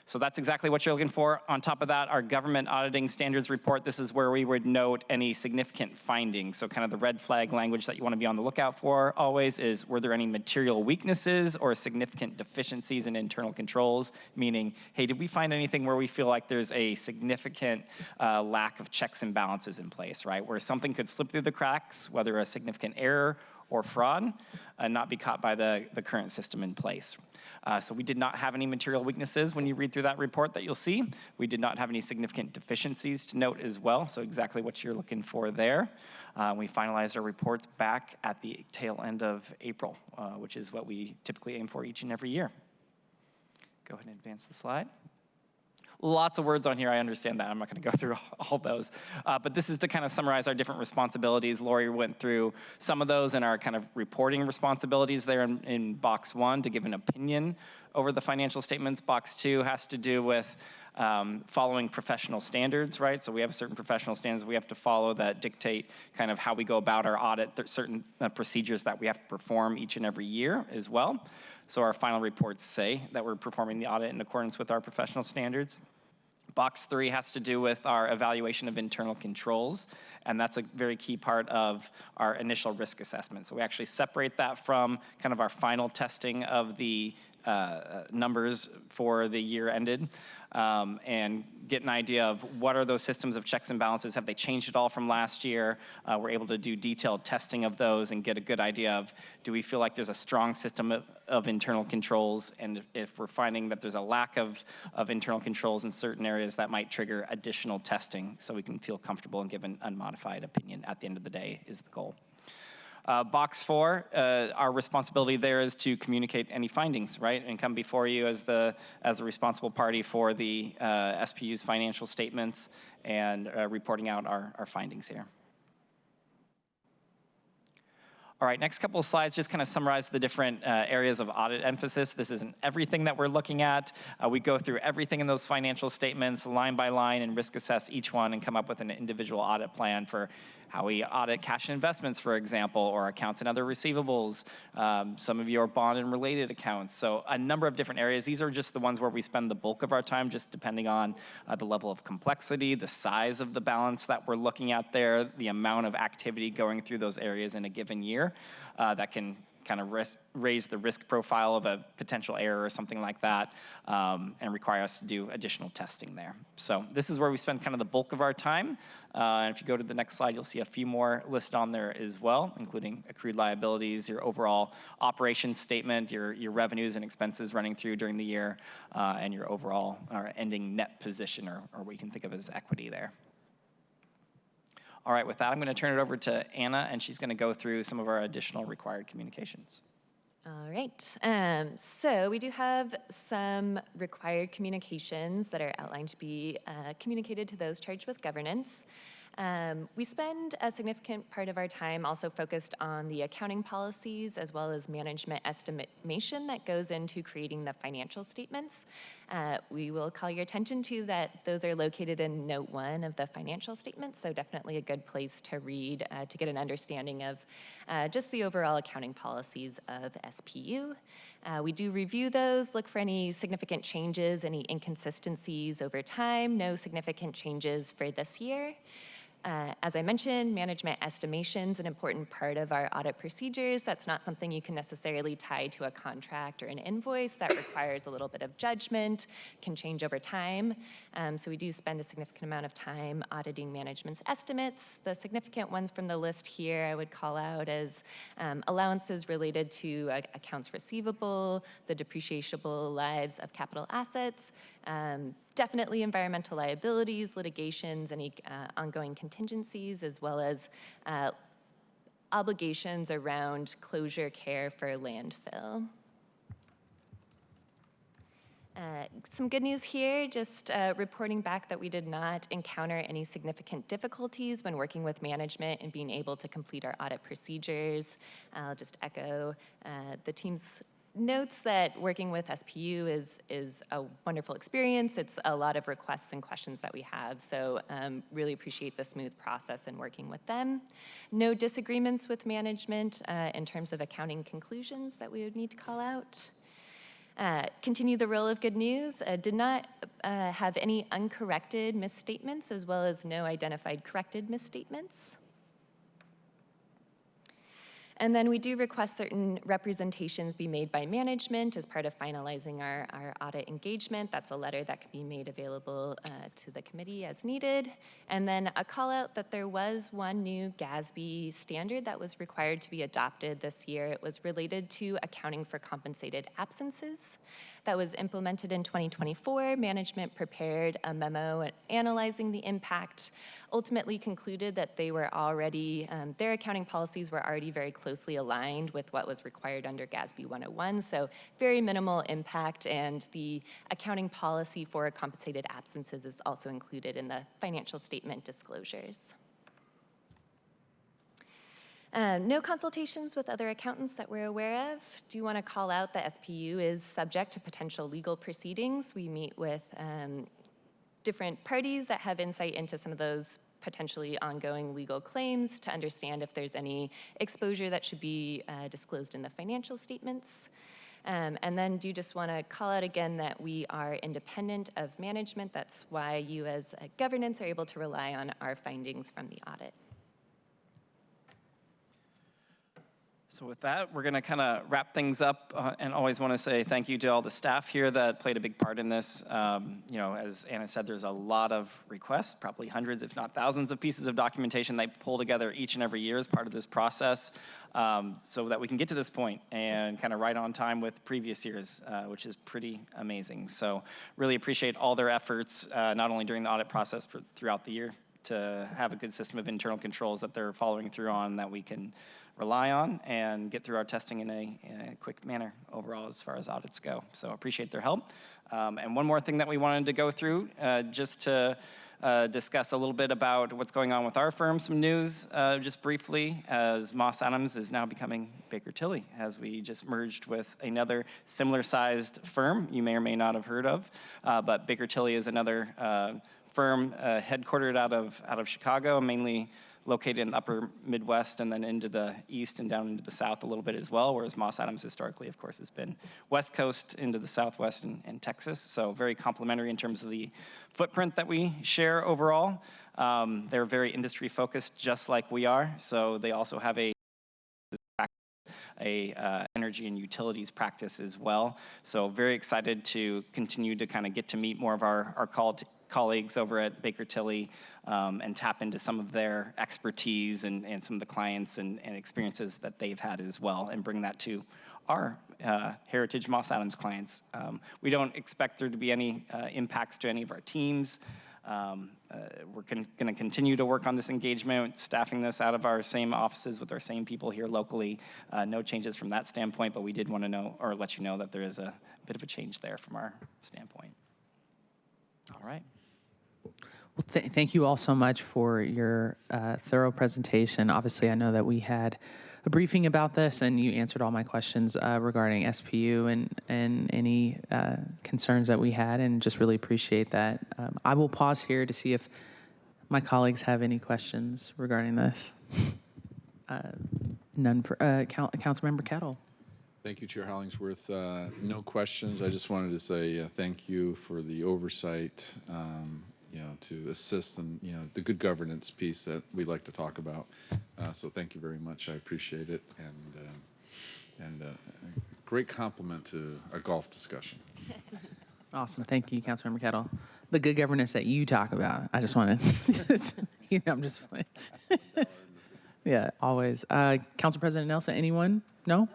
So that's exactly what you're looking for. On top of that, our government auditing standards report, this is where we would note any significant findings. So kind of the red flag language that you want to be on the lookout for always is, were there any material weaknesses or significant deficiencies in internal controls? Meaning, hey, did we find anything where we feel like there's a significant lack of checks and balances in place, right? Where something could slip through the cracks, whether a significant error or fraud, and not be caught by the current system in place. So we did not have any material weaknesses when you read through that report that you'll see. We did not have any significant deficiencies to note as well, so exactly what you're looking for there. We finalized our reports back at the tail end of April, which is what we typically aim for each and every year. Go ahead and advance the slide. Lots of words on here, I understand that. I'm not going to go through all those. But this is to kind of summarize our different responsibilities. Lori went through some of those in our kind of reporting responsibilities there in box 1 to give an opinion over the financial statements. Box 2 has to do with following professional standards, right? So we have certain professional standards we have to follow that dictate kind of how we go about our audit. There's certain procedures that we have to perform each and every year as well. So our final reports say that we're performing the audit in accordance with our professional standards. Box 3 has to do with our evaluation of internal controls, and that's a very key part of our initial risk assessment. So we actually separate that from kind of our final testing of the numbers for the year ended, and get an idea of what are those systems of checks and balances. Have they changed at all from last year? We're able to do detailed testing of those and get a good idea of, do we feel like there's a strong system of internal controls? And if we're finding that there's a lack of internal controls in certain areas, that might trigger additional testing so we can feel comfortable and give an unmodified opinion at the end of the day is the goal. Box 4, our responsibility there is to communicate any findings, right, and come before you as the responsible party for the SPU's financial statements and reporting out our findings here. All right, next couple of slides just kind of summarize the different areas of audit emphasis. This isn't everything that we're looking at. We go through everything in those financial statements line by line and risk assess each one and come up with an individual audit plan for how we audit cash and investments, for example, or accounts and other receivables, some of your bond and related accounts. So a number of different areas. These are just the ones where we spend the bulk of our time, just depending on the level of complexity, the size of the balance that we're looking at there, the amount of activity going through those areas in a given year that can kind of raise the risk profile of a potential error or something like that, and require us to do additional testing there. So this is where we spend kind of the bulk of our time. And if you go to the next slide, you'll see a few more listed on there as well, including accrued liabilities, your overall operations statement, your revenues and expenses running through during the year, and your overall ending net position, or what you can think of as equity there. All right, with that, I'm going to turn it over to Anna, and she's going to go through some of our additional required communications. All right, so we do have some required communications that are outlined to be communicated to those charged with governance. We spend a significant part of our time also focused on the accounting policies as well as management estimation that goes into creating the financial statements. We will call your attention to that those are located in Note 1 of the financial statements, so definitely a good place to read to get an understanding of just the overall accounting policies of SPU. We do review those, look for any significant changes, any inconsistencies over time. No significant changes for this year. As I mentioned, management estimation is an important part of our audit procedures. That's not something you can necessarily tie to a contract or an invoice. That requires a little bit of judgment, can change over time. So we do spend a significant amount of time auditing management's estimates. The significant ones from the list here I would call out as allowances related to accounts receivable, the depreciable lives of capital assets, definitely environmental liabilities, litigations, any ongoing contingencies, as well as obligations around closure care for landfill. Some good news here, just reporting back that we did not encounter any significant difficulties when working with management and being able to complete our audit procedures. I'll just echo the team's notes that working with SPU is a wonderful experience. It's a lot of requests and questions that we have, so really appreciate the smooth process in working with them. No disagreements with management in terms of accounting conclusions that we would need to call out. Continue the roll of good news. Did not have any uncorrected misstatements, as well as no identified corrected misstatements. And then we do request certain representations be made by management as part of finalizing our audit engagement. That's a letter that can be made available to the committee as needed. And then a call out that there was one new GASB standard that was required to be adopted this year. It was related to accounting for compensated absences. That was implemented in 2024. Management prepared a memo analyzing the impact, ultimately concluded that they were already, their accounting policies were already very closely aligned with what was required under GASB 101, so very minimal impact, and the accounting policy for compensated absences is also included in the financial statement disclosures. No consultations with other accountants that we're aware of. Do want to call out that SPU is subject to potential legal proceedings. We meet with different parties that have insight into some of those potentially ongoing legal claims to understand if there's any exposure that should be disclosed in the financial statements. And then do just want to call out again that we are independent of management. That's why you as governance are able to rely on our findings from the audit. So with that, we're going to kind of wrap things up, and always want to say thank you to all the staff here that played a big part in this. As Anna said, there's a lot of requests, probably hundreds, if not thousands of pieces of documentation they pull together each and every year as part of this process, so that we can get to this point and kind of right on time with previous years, which is pretty amazing. So really appreciate all their efforts, not only during the audit process, but throughout the year, to have a good system of internal controls that they're following through on, that we can rely on and get through our testing in a quick manner overall as far as audits go. So appreciate their help. And one more thing that we wanted to go through, just to discuss a little bit about what's going on with our firm, some news just briefly, as Moss Adams is now becoming Baker Tilly, as we just merged with another similar sized firm you may or may not have heard of, but Baker Tilly is another firm headquartered out of Chicago, mainly located in the upper Midwest and then into the east and down into the south a little bit as well, whereas Moss Adams historically, of course, has been West Coast into the Southwest and Texas, so very complementary in terms of the footprint that we share overall. They're very industry focused, just like we are, so they also have a energy and utilities practice as well. So very excited to continue to kind of get to meet more of our colleagues over at Baker Tilly, and tap into some of their expertise and some of the clients and experiences that they've had as well, and bring that to our Heritage Moss Adams clients. We don't expect there to be any impacts to any of our teams. We're going to continue to work on this engagement, staffing this out of our same offices with our same people here locally. No changes from that standpoint, but we did want to know, or let you know, that there is a bit of a change there from our standpoint. All right. Well, thank you all so much for your thorough presentation. Obviously, I know that we had a briefing about this, and you answered all my questions regarding SPU and any concerns that we had, and just really appreciate that. I will pause here to see if my colleagues have any questions regarding this. None for Councilmember Kettle. Thank you, Chair Hollingsworth. No questions. I just wanted to say thank you for the oversight, to assist in, the good governance piece that we like to talk about. So thank you very much. I appreciate it. And a great compliment to a golf discussion. Awesome. Thank you, Councilmember Kettle. The good governance that you talk about. I just wanted, I'm just playing. Yeah, always. Council President Nelson, anyone? No?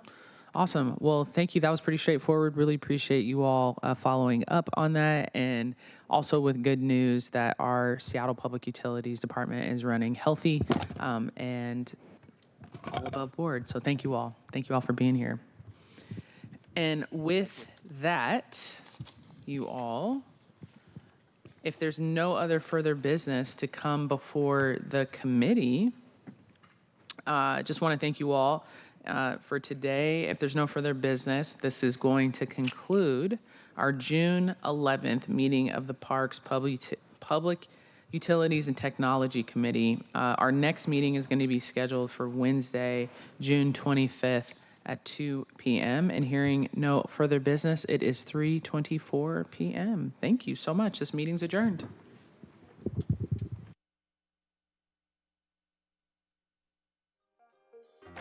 Awesome. Well, thank you. That was pretty straightforward. Really appreciate you all following up on that, and also with good news that our Seattle Public Utilities Department is running healthy and all above board. So thank you all. Thank you all for being here. And with that, you all, if there's no other further business to come before the committee, just want to thank you all for today. If there's no further business, this is going to conclude our June 11th meeting of the Parks Public Utilities and Technology Committee. Our next meeting is going to be scheduled for Wednesday, June 25th at 2 p.m. And hearing no further business, it is 3:24 p.m. Thank you so much. This meeting's adjourned.